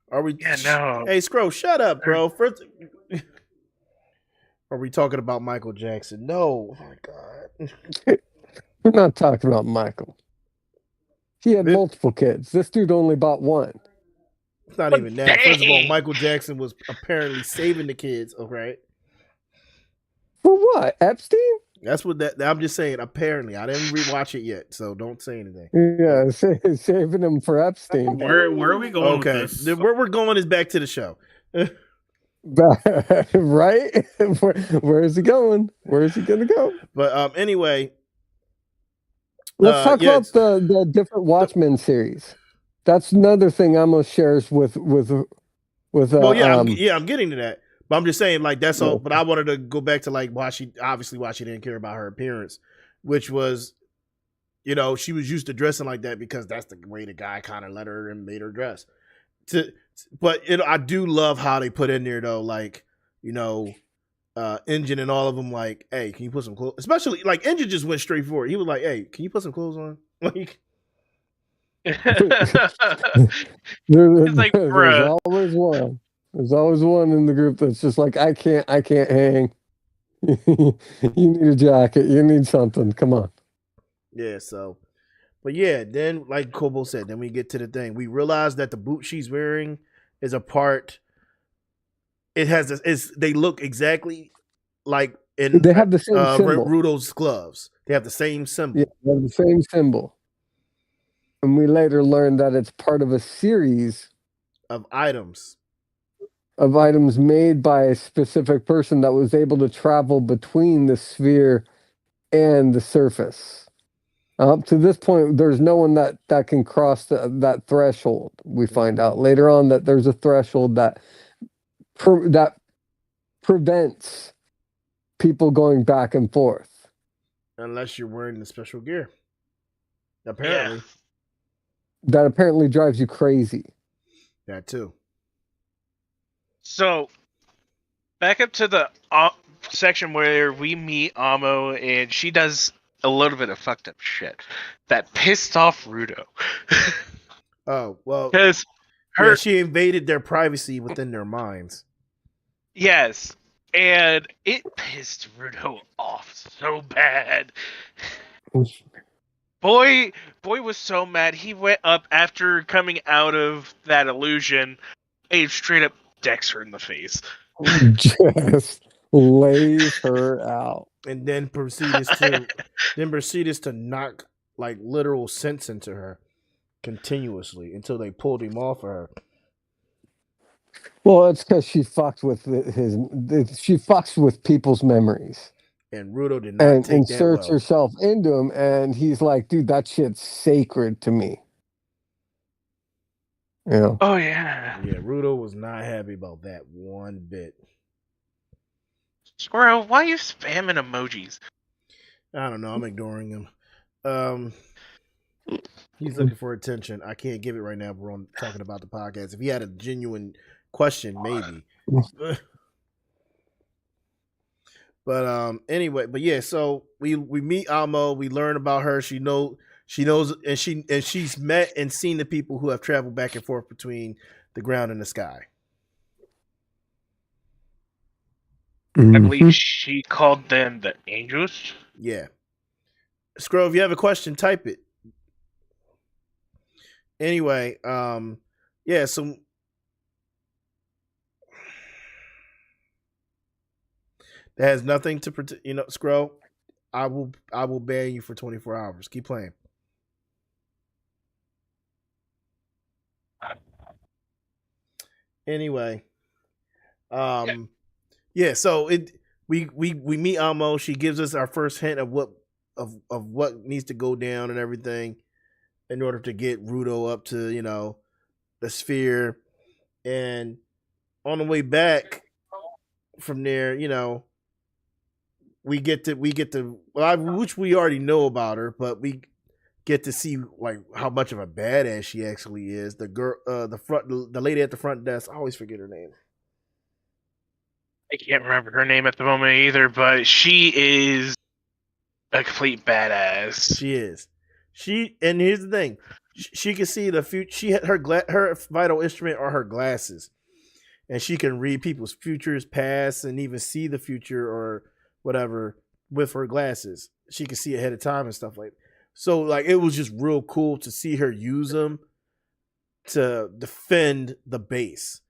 Speaker 2: Are we?
Speaker 3: Yeah, no.
Speaker 2: Hey, Scro, shut up, bro. First, are we talking about Michael Jackson? No. Oh my God.
Speaker 5: We're not talking about Michael. He had multiple kids. This dude only bought one.
Speaker 2: It's not even that. First of all, Michael Jackson was apparently saving the kids. Okay.
Speaker 5: For what? Epstein?
Speaker 2: That's what I'm just saying. Apparently, I didn't rewatch it yet, so don't say anything.
Speaker 5: Yeah, saving him for Epstein.
Speaker 4: Where are we going?
Speaker 2: Okay,
Speaker 4: with this?
Speaker 2: Where we're going is back to the show.
Speaker 5: Right? Where is he going? Where is he going to go?
Speaker 2: But anyway,
Speaker 5: let's talk about the different Watchmen series. That's another thing Amos shares with.
Speaker 2: Well, yeah, I'm getting to that. But I'm just saying, like, that's all. But I wanted to go back to like why she didn't care about her appearance, which was, you know, she was used to dressing like that because that's the way the guy kind of let her and made her dress. But I do love how they put in there though, like, you know, Engine and all of them, like, hey, can you put some clothes? Especially like Engine just went straight for it. He was like, hey, can you put some clothes on? Like.
Speaker 3: It's like,
Speaker 5: there's always one. There's always one in the group that's just like, I can't hang. You need a jacket. You need something. Come on.
Speaker 2: Yeah, so. But yeah, then like Kobo said, then we get to the thing. We realize that the boot she's wearing is a part. It has this. They look exactly like in.
Speaker 5: They have the same symbol.
Speaker 2: Rudo's gloves. They have the same symbol.
Speaker 5: Yeah, they have the same symbol. And we later learned that it's part of a series
Speaker 2: of items.
Speaker 5: Of items made by a specific person that was able to travel between the sphere and the surface. Up to this point, there's no one that can cross that threshold. We find out later on that there's a threshold that prevents people going back and forth.
Speaker 2: Unless you're wearing the special gear. Apparently.
Speaker 5: Yeah. That apparently drives you crazy.
Speaker 2: That too.
Speaker 3: So, back up to the section where we meet Amo, and she does a little bit of fucked up shit that pissed off Rudo.
Speaker 2: Oh, well,
Speaker 3: because
Speaker 2: she invaded their privacy within their minds.
Speaker 3: Yes, and it pissed Rudo off so bad. Boy was so mad. He went up after coming out of that illusion and straight up decks her in the face.
Speaker 5: Just lays her out.
Speaker 2: And then proceeds to knock like literal sense into her continuously until they pulled him off of her.
Speaker 5: Well, it's because she fucks with she fucks with people's memories.
Speaker 2: And Rudo did not take that
Speaker 5: inserts herself into him, and he's like, dude, that shit's sacred to me. Yeah.
Speaker 3: Oh, yeah.
Speaker 2: Yeah, Rudo was not happy about that one bit.
Speaker 3: Squirrel, why are you spamming emojis?
Speaker 2: I don't know. I'm ignoring him. He's looking for attention. I can't give it right now. We're on talking about the podcast. If he had a genuine question, maybe. But anyway, but yeah, so we meet Amo, we learn about her. She knows and she's met and seen the people who have traveled back and forth between the ground and the sky.
Speaker 3: I believe she called them the angels.
Speaker 2: Yeah. Scroll, if you have a question, type it. Anyway, yeah, so that has nothing to protect. Scroll. I will ban you for 24 hours. Keep playing. Anyway, yeah. So we meet Amo. She gives us our first hint of what needs to go down and everything in order to get Rudo up to the sphere, and on the way back from there, we get to which we already know about her, but we get to see like how much of a badass she actually is. The girl, the lady at the front desk, I always forget her name.
Speaker 3: I can't remember her name at the moment either, but she is a complete badass.
Speaker 2: She is. And here's the thing, she can see the future. She had her vital instrument are her glasses, and she can read people's futures, past, and even see the future or whatever with her glasses. She can see ahead of time and stuff like that. So like it was just real cool to see her use them to defend the base,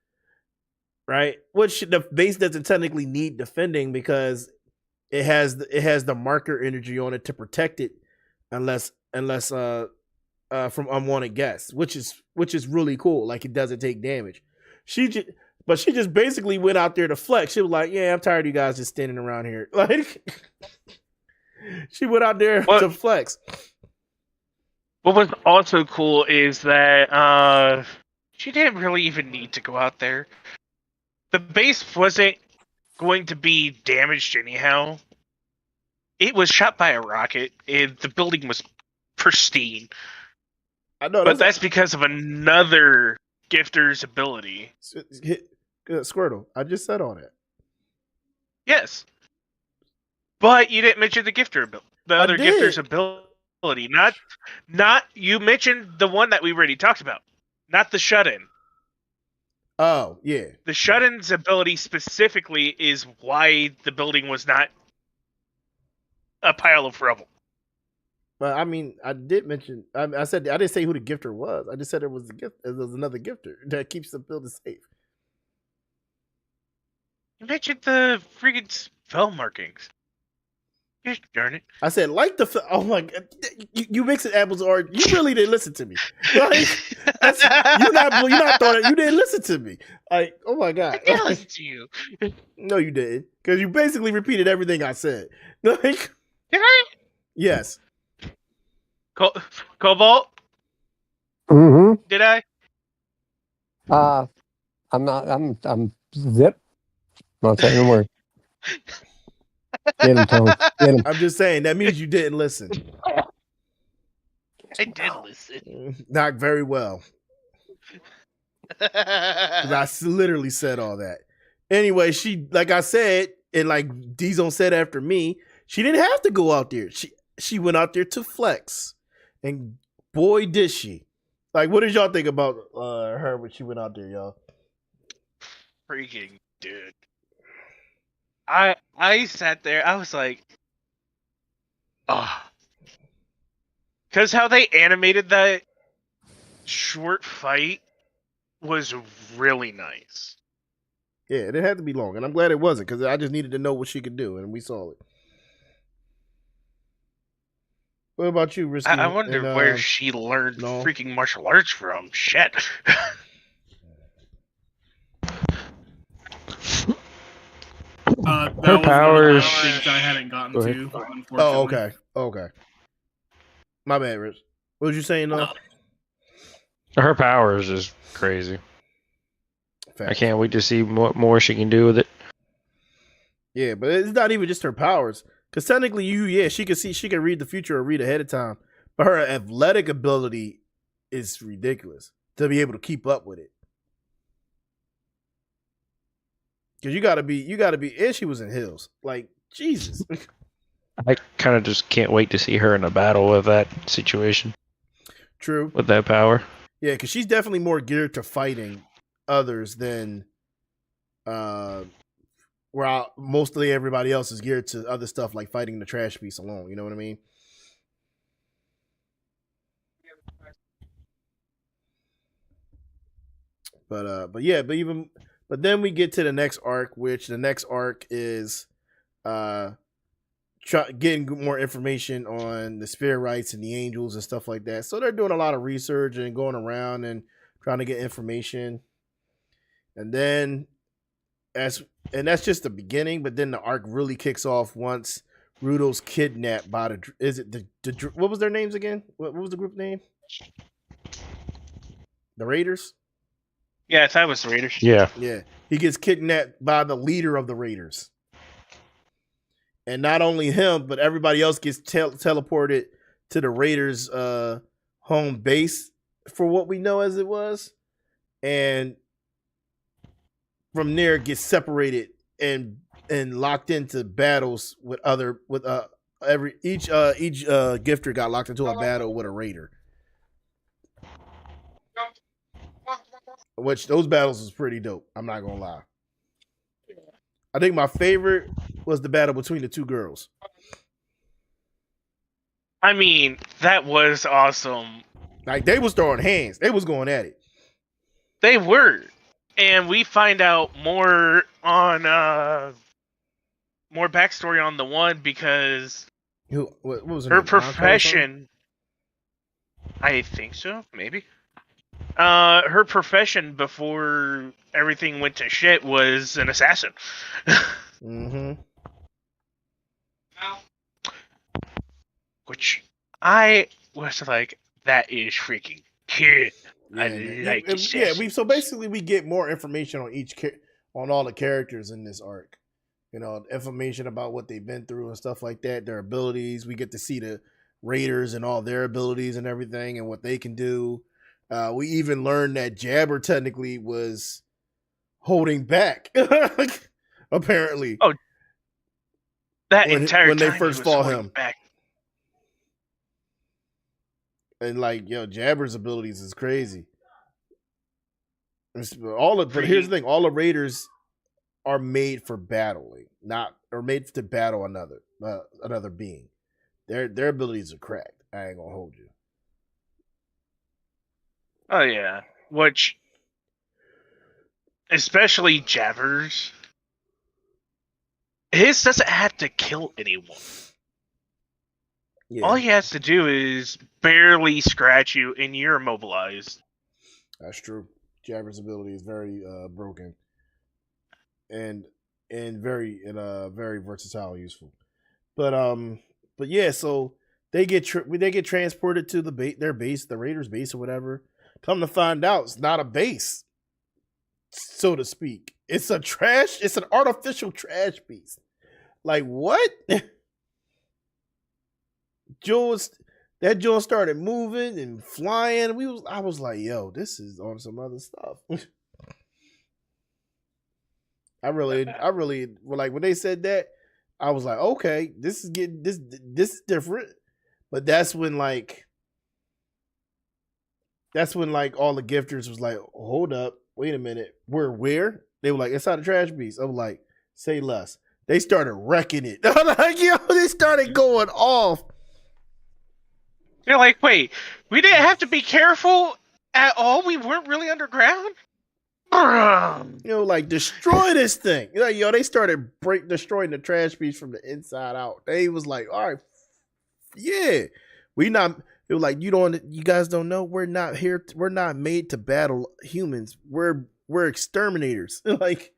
Speaker 2: right? Which the base doesn't technically need defending because it has the marker energy on it to protect it, unless from unwanted guests, which is really cool. Like it doesn't take damage. But she just basically went out there to flex. She was like, "Yeah, I'm tired of you guys just standing around here." Like, she went out there to flex.
Speaker 3: What was also cool is that she didn't really even need to go out there. The base wasn't going to be damaged anyhow. It was shot by a rocket, and the building was pristine.
Speaker 2: I know,
Speaker 3: but that's because of another gifter's ability.
Speaker 2: Squirtle, I just said all that.
Speaker 3: Yes. But you didn't mention the gifter ability. The other gifter's ability. Not you mentioned the one that we already talked about. Not the shut-in.
Speaker 2: Oh, yeah.
Speaker 3: The shut-in's ability specifically is why the building was not a pile of rubble.
Speaker 2: But I mean, I did mention. I said I didn't say who the gifter was. I just said it was another gifter that keeps the building safe.
Speaker 3: You mentioned the friggin' spell markings. Gosh darn it!
Speaker 2: I said oh my god, you mixing apples or you really didn't listen to me. Like you're not throwing it. You didn't listen to me. Like, oh my god,
Speaker 3: I did listen to you.
Speaker 2: No, you didn't, because you basically repeated everything I said. Like,
Speaker 3: did I?
Speaker 2: Yes.
Speaker 3: Cobalt?
Speaker 5: Mm-hmm.
Speaker 3: Did I?
Speaker 5: I'm not. I'm zip. I'm not saying a word. Get him, Tony. Get him.
Speaker 2: I'm just saying that means you didn't listen.
Speaker 3: I did listen.
Speaker 2: Not very well. I literally said all that. Anyway, she, like I said, and like D-Zone said after me, she didn't have to go out there. She went out there to flex. And boy, did she. Like, what did y'all think about her when she went out there, y'all?
Speaker 3: Freaking dude. I sat there, I was like, ah. Because how they animated that short fight was really nice.
Speaker 2: Yeah, it had to be long, and I'm glad it wasn't, because I just needed to know what she could do, and we saw it. What about you, Risky?
Speaker 3: I wonder where she learned freaking martial arts from. Shit.
Speaker 4: Her powers. Things I hadn't gotten to. Unfortunately.
Speaker 2: Oh, okay. My bad, Rich. What was you saying, though?
Speaker 6: Her powers is crazy. Fact. I can't wait to see what more she can do with it.
Speaker 2: Yeah, but it's not even just her powers. Because technically, she can read the future or read ahead of time. But her athletic ability is ridiculous to be able to keep up with it. Because you gotta be, and she was in heels. Like, Jesus.
Speaker 6: I kind of just can't wait to see her in a battle with that situation.
Speaker 2: True.
Speaker 6: With that power.
Speaker 2: Yeah, because she's definitely more geared to fighting others than where mostly everybody else is geared to other stuff like fighting the trash beast alone. You know what I mean? But then we get to the next arc, which the next arc is getting more information on the spirit rights and the angels and stuff like that. So they're doing a lot of research and going around and trying to get information. And then that's just the beginning, but then the arc really kicks off once Rudo's kidnapped by the what was their names again? What was the group name? The Raiders?
Speaker 3: Yeah, I thought it was the Raiders.
Speaker 6: Yeah.
Speaker 2: Yeah. He gets kidnapped by the leader of the Raiders. And not only him, but everybody else gets teleported to the Raiders' home base for what we know as it was. And from there gets separated and locked into battles with each gifter got locked into a battle with a Raider. Which those battles was pretty dope. I'm not gonna lie. I think my favorite was the battle between the two girls.
Speaker 3: I mean, that was awesome.
Speaker 2: Like, they was throwing hands. They was going at it.
Speaker 3: They were. And we find out more on more backstory on the one because
Speaker 2: what was
Speaker 3: her profession. I think so, maybe. Her profession before everything went to shit was an assassin.
Speaker 2: Mm-hmm.
Speaker 3: Which I was like, that is freaking cute.
Speaker 2: Yeah,
Speaker 3: I like assassins.
Speaker 2: So basically we get more information on on all the characters in this arc. You know, information about what they've been through and stuff like that, their abilities. We get to see the Raiders and all their abilities and everything and what they can do. We even learned that Jabber technically was holding back, apparently.
Speaker 3: Oh, that entire
Speaker 2: when
Speaker 3: time
Speaker 2: they first
Speaker 3: he was
Speaker 2: fought
Speaker 3: holding
Speaker 2: him.
Speaker 3: back.
Speaker 2: And Jabber's abilities is crazy. But here's the thing: all the Raiders are made for battling, or made to battle another being. Their abilities are cracked. I ain't gonna hold you.
Speaker 3: Oh yeah, which especially Jabbers, his doesn't have to kill anyone.
Speaker 2: Yeah.
Speaker 3: All he has to do is barely scratch you, and you're immobilized.
Speaker 2: That's true. Jabber's ability is very broken, and very versatile, useful. But yeah, so they get transported to their base, the Raiders' base or whatever. Come to find out, it's not a base, so to speak. It's an artificial trash beast. Like, what? That Jules started moving and flying. I was like, yo, this is on some other stuff. I really like when they said that, I was like, okay, this is different. But that's when all the gifters was like, hold up, wait a minute, we're where? They were like, inside the trash beast. I was like, say less. They started wrecking it. I'm like, yo, they started going off.
Speaker 3: They're like, wait, we didn't have to be careful at all? We weren't really underground?
Speaker 2: Destroy this thing. They started destroying the trash beast from the inside out. They was like, all right, yeah. They were like, you guys don't know, we're not made to battle humans. We're exterminators. Like,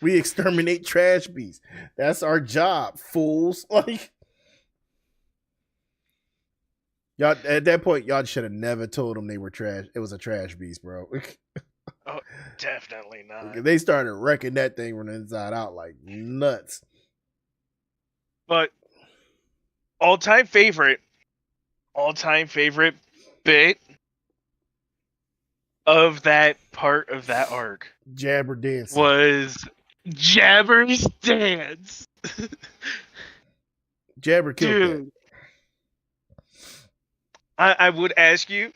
Speaker 2: we exterminate trash beasts. That's our job, fools. Like, y'all, at that point, y'all should have never told them they were trash. It was a trash beast, bro.
Speaker 3: Oh, definitely not.
Speaker 2: They started wrecking that thing from the inside out like nuts.
Speaker 3: But all-time favorite, all-time favorite bit of that part of that arc
Speaker 2: Jabber dancing.
Speaker 3: was Jabber's dance.
Speaker 2: Jabber killed
Speaker 3: Dude, I would ask you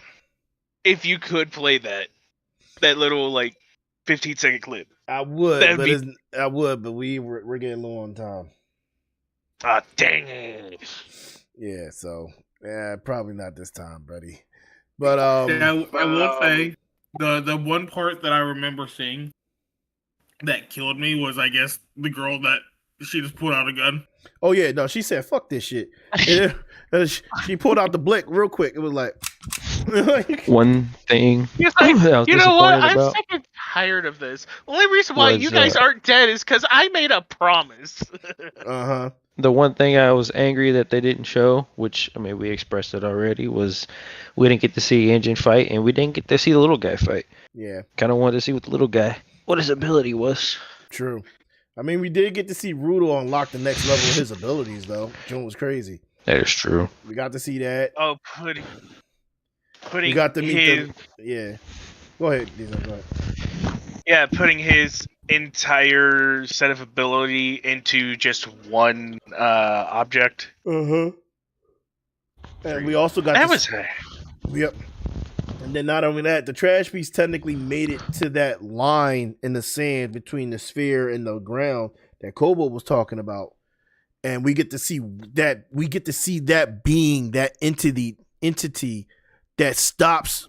Speaker 3: if you could play that little like 15-second clip.
Speaker 2: that. I would,
Speaker 3: That'd
Speaker 2: but
Speaker 3: be-
Speaker 2: we're getting low on time.
Speaker 3: Ah, dang it.
Speaker 2: Yeah, so probably not this time, buddy. But
Speaker 4: Yeah, I will say the one part that I remember seeing that killed me was, I guess, the girl that she just pulled out a gun.
Speaker 2: oh yeah, no, she said fuck this shit. And she pulled out the blick real quick. It was like
Speaker 6: One thing
Speaker 3: He's
Speaker 6: I
Speaker 3: like,
Speaker 6: was
Speaker 3: you know what?
Speaker 6: disappointed
Speaker 3: I'm
Speaker 6: about.
Speaker 3: sick and tired of this. The only reason why
Speaker 6: Was,
Speaker 3: you guys aren't dead is because I made a promise.
Speaker 2: uh-huh.
Speaker 6: The one thing I was angry that they didn't show, which I mean we expressed it already, was we didn't get to see Engine fight, and we didn't get to see the little guy fight.
Speaker 2: Yeah,
Speaker 6: Kind of wanted to see what the little guy, what his ability was.
Speaker 2: true. I mean, we did get to see Rudo unlock the next level of his abilities, though. June was crazy.
Speaker 6: That is true.
Speaker 2: We got to see that.
Speaker 3: Oh, putting
Speaker 2: We got to meet
Speaker 3: his
Speaker 2: yeah. Go ahead, Diesel, go ahead.
Speaker 3: putting his entire set of ability into just one object.
Speaker 2: Uh-huh. And we also got
Speaker 3: That
Speaker 2: to
Speaker 3: was
Speaker 2: Yep. And then not only that, the trash piece technically made it to that line in the sand between the sphere and the ground that Kobo was talking about. And we get to see that being, that entity that stops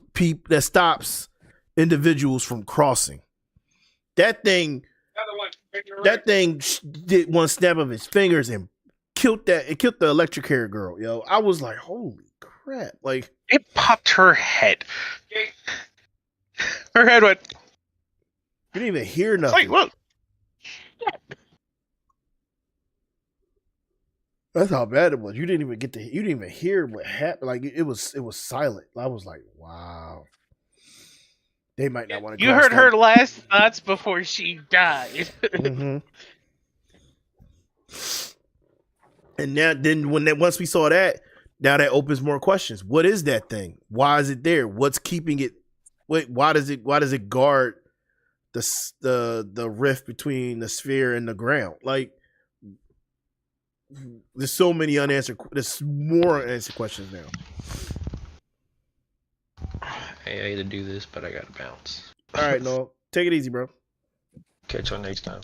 Speaker 2: individuals from crossing. That thing did one snap of his fingers and killed the electric hair girl, yo. I was like, holy crap. Like,
Speaker 3: it popped her head. Her head went.
Speaker 2: you didn't even hear
Speaker 3: It's
Speaker 2: nothing.
Speaker 3: like, look.
Speaker 2: That's how bad it was. You didn't even hear what happened. Like it was silent. I was like, wow. They might not want to.
Speaker 3: You heard her last thoughts before she died.
Speaker 2: Mm-hmm. And once we saw that, now that opens more questions. What is that thing? Why is it there? What's keeping it? Why does it guard the rift between the sphere and the ground? Like, there's so many unanswered. There's more unanswered questions now.
Speaker 6: Hey, I hate to do this, but I gotta bounce.
Speaker 2: All right, no, take it easy, bro.
Speaker 6: Catch you next time.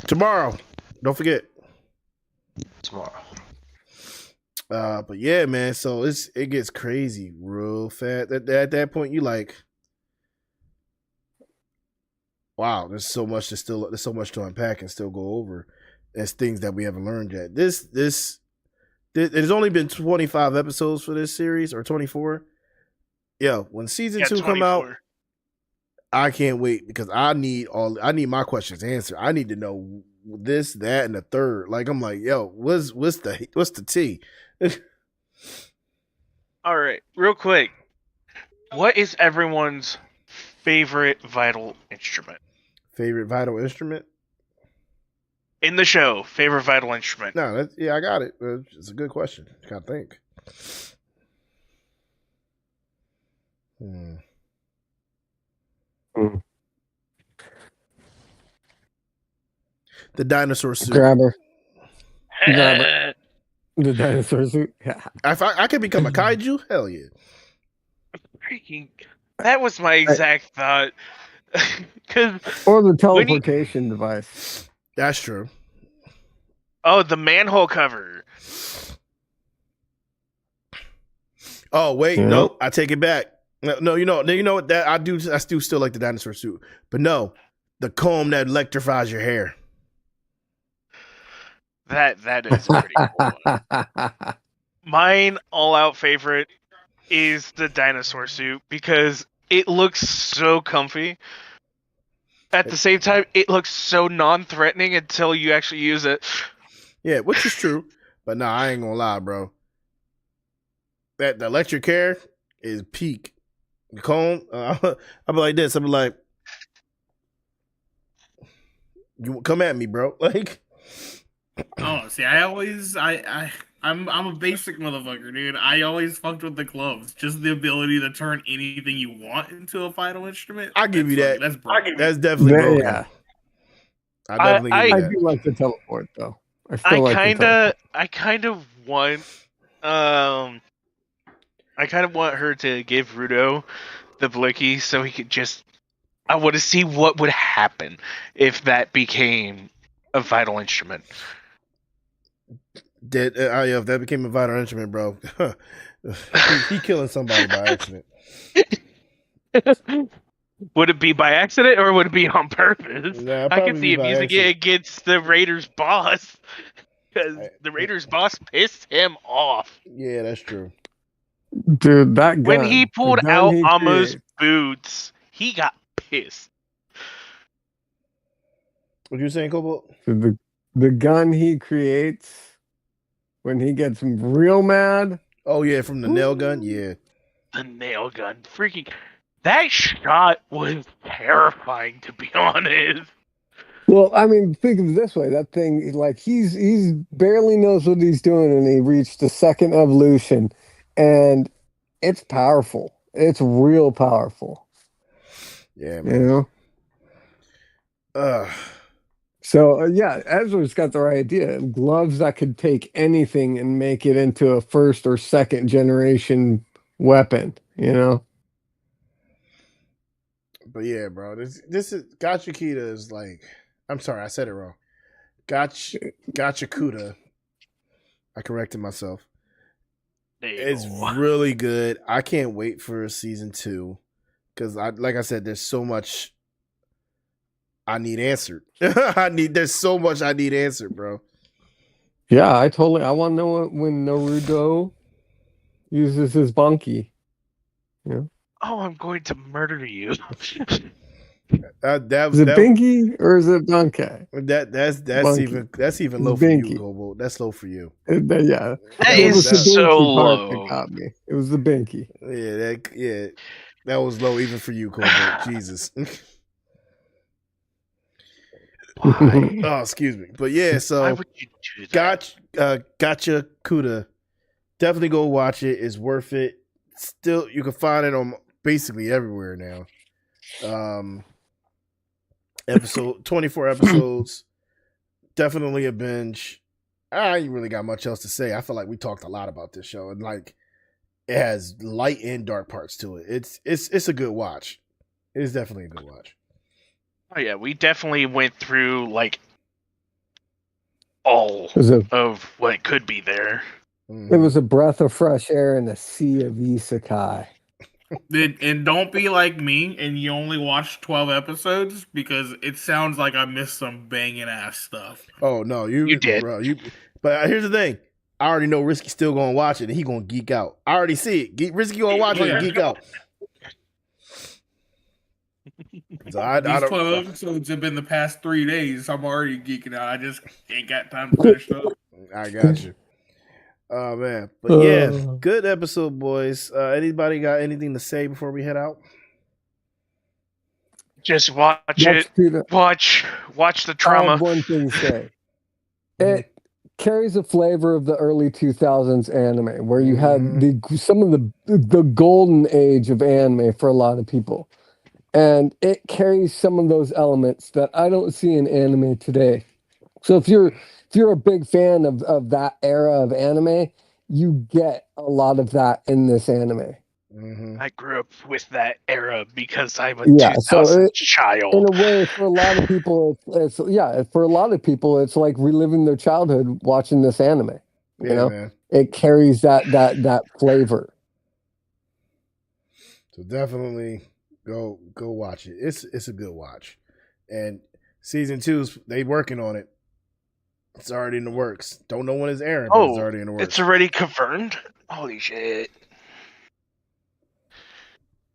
Speaker 2: Tomorrow, don't forget.
Speaker 6: Tomorrow.
Speaker 2: But yeah, man. So it gets crazy real fast. At that point, you like, wow. There's so much to unpack and still go over. As things that we haven't learned yet. There's only been 25 episodes for this series, or 24. Yeah, when season 2 come out, I can't wait because I need my questions answered. I need to know this, that, and the third. Like, I'm like, yo, what's the T?
Speaker 3: All right, real quick. What is everyone's favorite vital instrument?
Speaker 2: Favorite vital instrument?
Speaker 3: In the show, favorite vital instrument.
Speaker 2: No, I got it. It's a good question. I gotta think. The dinosaur suit.
Speaker 5: Grabber. The dinosaur suit.
Speaker 2: If I could become a kaiju, hell yeah.
Speaker 3: Freaking, that was my exact thought.
Speaker 5: Or the teleportation device.
Speaker 2: That's true.
Speaker 3: Oh, the manhole cover.
Speaker 2: Oh wait, no, I take it back. No, you know what? That I do still like the dinosaur suit, but no, the comb that electrifies your hair.
Speaker 3: That is pretty cool. Mine all-out favorite is the dinosaur suit because it looks so comfy. At the same time, it looks so non-threatening until you actually use it.
Speaker 2: Yeah, which is true. But nah, I ain't gonna lie, bro. The electric hair is peak. The comb, I'll be like this. I'll be like, you come at me, bro. Like,
Speaker 4: Oh, see, I I'm a basic motherfucker, dude. I always fucked with the gloves. Just the ability to turn anything you want into a vital instrument.
Speaker 2: I give you that.
Speaker 4: That's broken.
Speaker 2: That's definitely broken.
Speaker 5: Yeah.
Speaker 2: I definitely give you
Speaker 5: I
Speaker 2: that.
Speaker 5: do like the teleport though. I still like the teleport.
Speaker 3: I kind of want her to give Rudo the blicky so he could just. I want to see what would happen if that became a vital instrument.
Speaker 2: If that became a vital instrument, bro, he killing somebody by accident.
Speaker 3: Would it be by accident or would it be on purpose?
Speaker 2: Nah,
Speaker 3: I can see him
Speaker 2: by
Speaker 3: using
Speaker 2: accident.
Speaker 3: it against the Raiders' boss because the Raiders' boss pissed him off.
Speaker 2: Yeah, that's true.
Speaker 5: Dude, that gun.
Speaker 3: When he pulled out Ammo's
Speaker 5: created.
Speaker 3: boots, he got pissed.
Speaker 2: What you saying, Cobalt?
Speaker 5: The gun he creates when he gets real mad.
Speaker 2: Oh yeah, from the nail gun. Yeah,
Speaker 3: The nail gun, freaking that shot was terrifying, to be honest.
Speaker 5: Well, I mean, think of it this way: that thing, like he's barely knows what he's doing, and he reached the second evolution, and it's powerful. It's real powerful.
Speaker 2: Yeah, man.
Speaker 5: You know. So yeah, Ezra's got the right idea. Gloves that could take anything and make it into a first or second generation weapon. You know.
Speaker 2: But yeah, bro, this is Gachiakuta is like. I'm sorry, I said it wrong. Gachiakuta. I corrected myself. It's really good. I can't wait for season 2 because like I said, there's so much I need answered. There's so much I need answered, bro.
Speaker 5: Yeah, I want to know when Naruto uses his bunkie. Yeah.
Speaker 3: Oh, I'm going to murder you.
Speaker 5: Is it Binky or is it Donkey?
Speaker 2: That's even low for you, Kobo. That's low for you.
Speaker 5: Yeah,
Speaker 3: that is so low.
Speaker 5: That got me. It was the Binky.
Speaker 2: Yeah, that was low even for you, Kobo. Jesus. Oh, excuse me. But yeah, so
Speaker 3: why would you do that?
Speaker 2: Gachiakuta. Definitely go watch it. It's worth it. Still, you can find it on basically everywhere now. 24 episodes. Definitely a binge. I ain't really got much else to say. I feel like we talked a lot about this show, and like it has light and dark parts to it. It's a good watch. It's definitely a good watch.
Speaker 3: Oh yeah, we definitely went through like all of what could be there.
Speaker 5: It was a breath of fresh air in a sea of isekai.
Speaker 4: And don't be like me and you only watch 12 episodes because it sounds like I missed some banging ass stuff.
Speaker 2: Oh no, you did, bro. But here's the thing: I already know Risky's still gonna watch it and he gonna geek out. I already see it. Risky gonna watch it and geek out. So
Speaker 4: These 12 episodes have been the past 3 days. I'm already geeking out. I just ain't got time to finish up.
Speaker 2: I got you. Oh man, but yeah, good episode, boys. Anybody got anything to say before we head out?
Speaker 3: Just watch it. Watch the trauma.
Speaker 5: I have one thing to say. It carries a flavor of the early 2000s anime, where you had some of the golden age of anime for a lot of people, and it carries some of those elements that I don't see in anime today. So if you're a big fan of that era of anime, you get a lot of that in this anime.
Speaker 3: I grew up with that era because I'm a 2000s child.
Speaker 5: In a way, for a lot of people, it's like reliving their childhood watching this anime. You know, man. It carries that flavor.
Speaker 2: So definitely go watch it. It's a good watch, and season 2 they working on it. It's already in the works. Don't know when it's airing, but it's already in the works.
Speaker 3: It's already confirmed? Holy shit.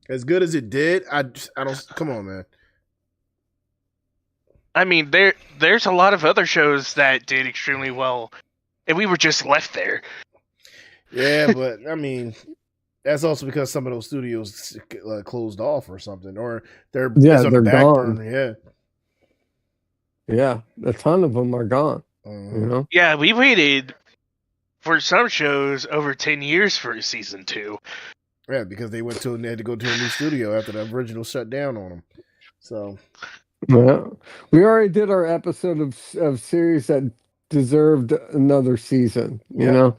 Speaker 2: As good as it did, I don't... Come on, man.
Speaker 3: I mean, there's a lot of other shows that did extremely well, and we were just left there.
Speaker 2: Yeah, but, I mean, that's also because some of those studios closed off or something, or they're
Speaker 5: gone.
Speaker 2: Yeah,
Speaker 5: a ton of them are gone. You know?
Speaker 3: Yeah, we waited for some shows, over 10 years for a season 2.
Speaker 2: Yeah, because they had to go to a new studio after the original shut down on them. So,
Speaker 5: well, we already did our episode of series that deserved another season. You know.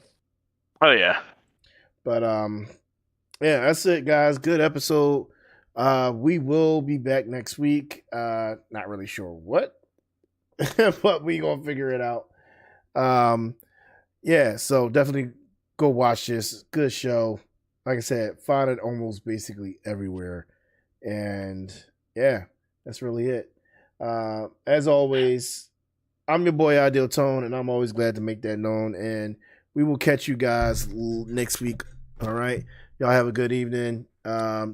Speaker 3: Oh yeah.
Speaker 2: But yeah, that's it, guys. Good episode. We will be back next week. Not really sure what, but we gonna figure it out. Yeah, so definitely go watch this. Good show. Like I said, find it almost basically everywhere. And yeah, that's really it. As always, I'm your boy Ideal Tone, and I'm always glad to make that known. And we will catch you guys next week. All right. Y'all have a good evening.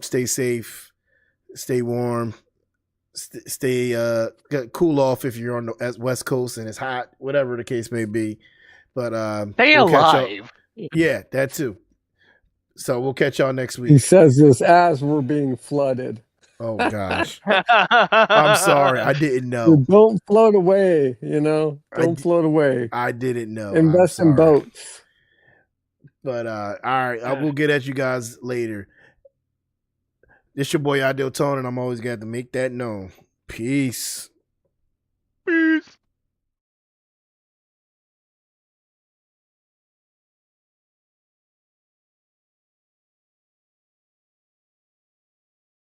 Speaker 2: Stay safe. Stay warm. Stay cool off if you're on the West Coast and it's hot, whatever the case may be. But
Speaker 3: Stay alive.
Speaker 2: Yeah, that too. So we'll catch y'all next week.
Speaker 5: He says this as we're being flooded.
Speaker 2: Oh gosh. I'm sorry. I didn't know.
Speaker 5: So don't float away, Don't float away.
Speaker 2: I didn't know.
Speaker 5: Invest in boats.
Speaker 2: But all right, I will get at you guys later. This your boy Ideal Tone, and I'm always glad to make that known. Peace.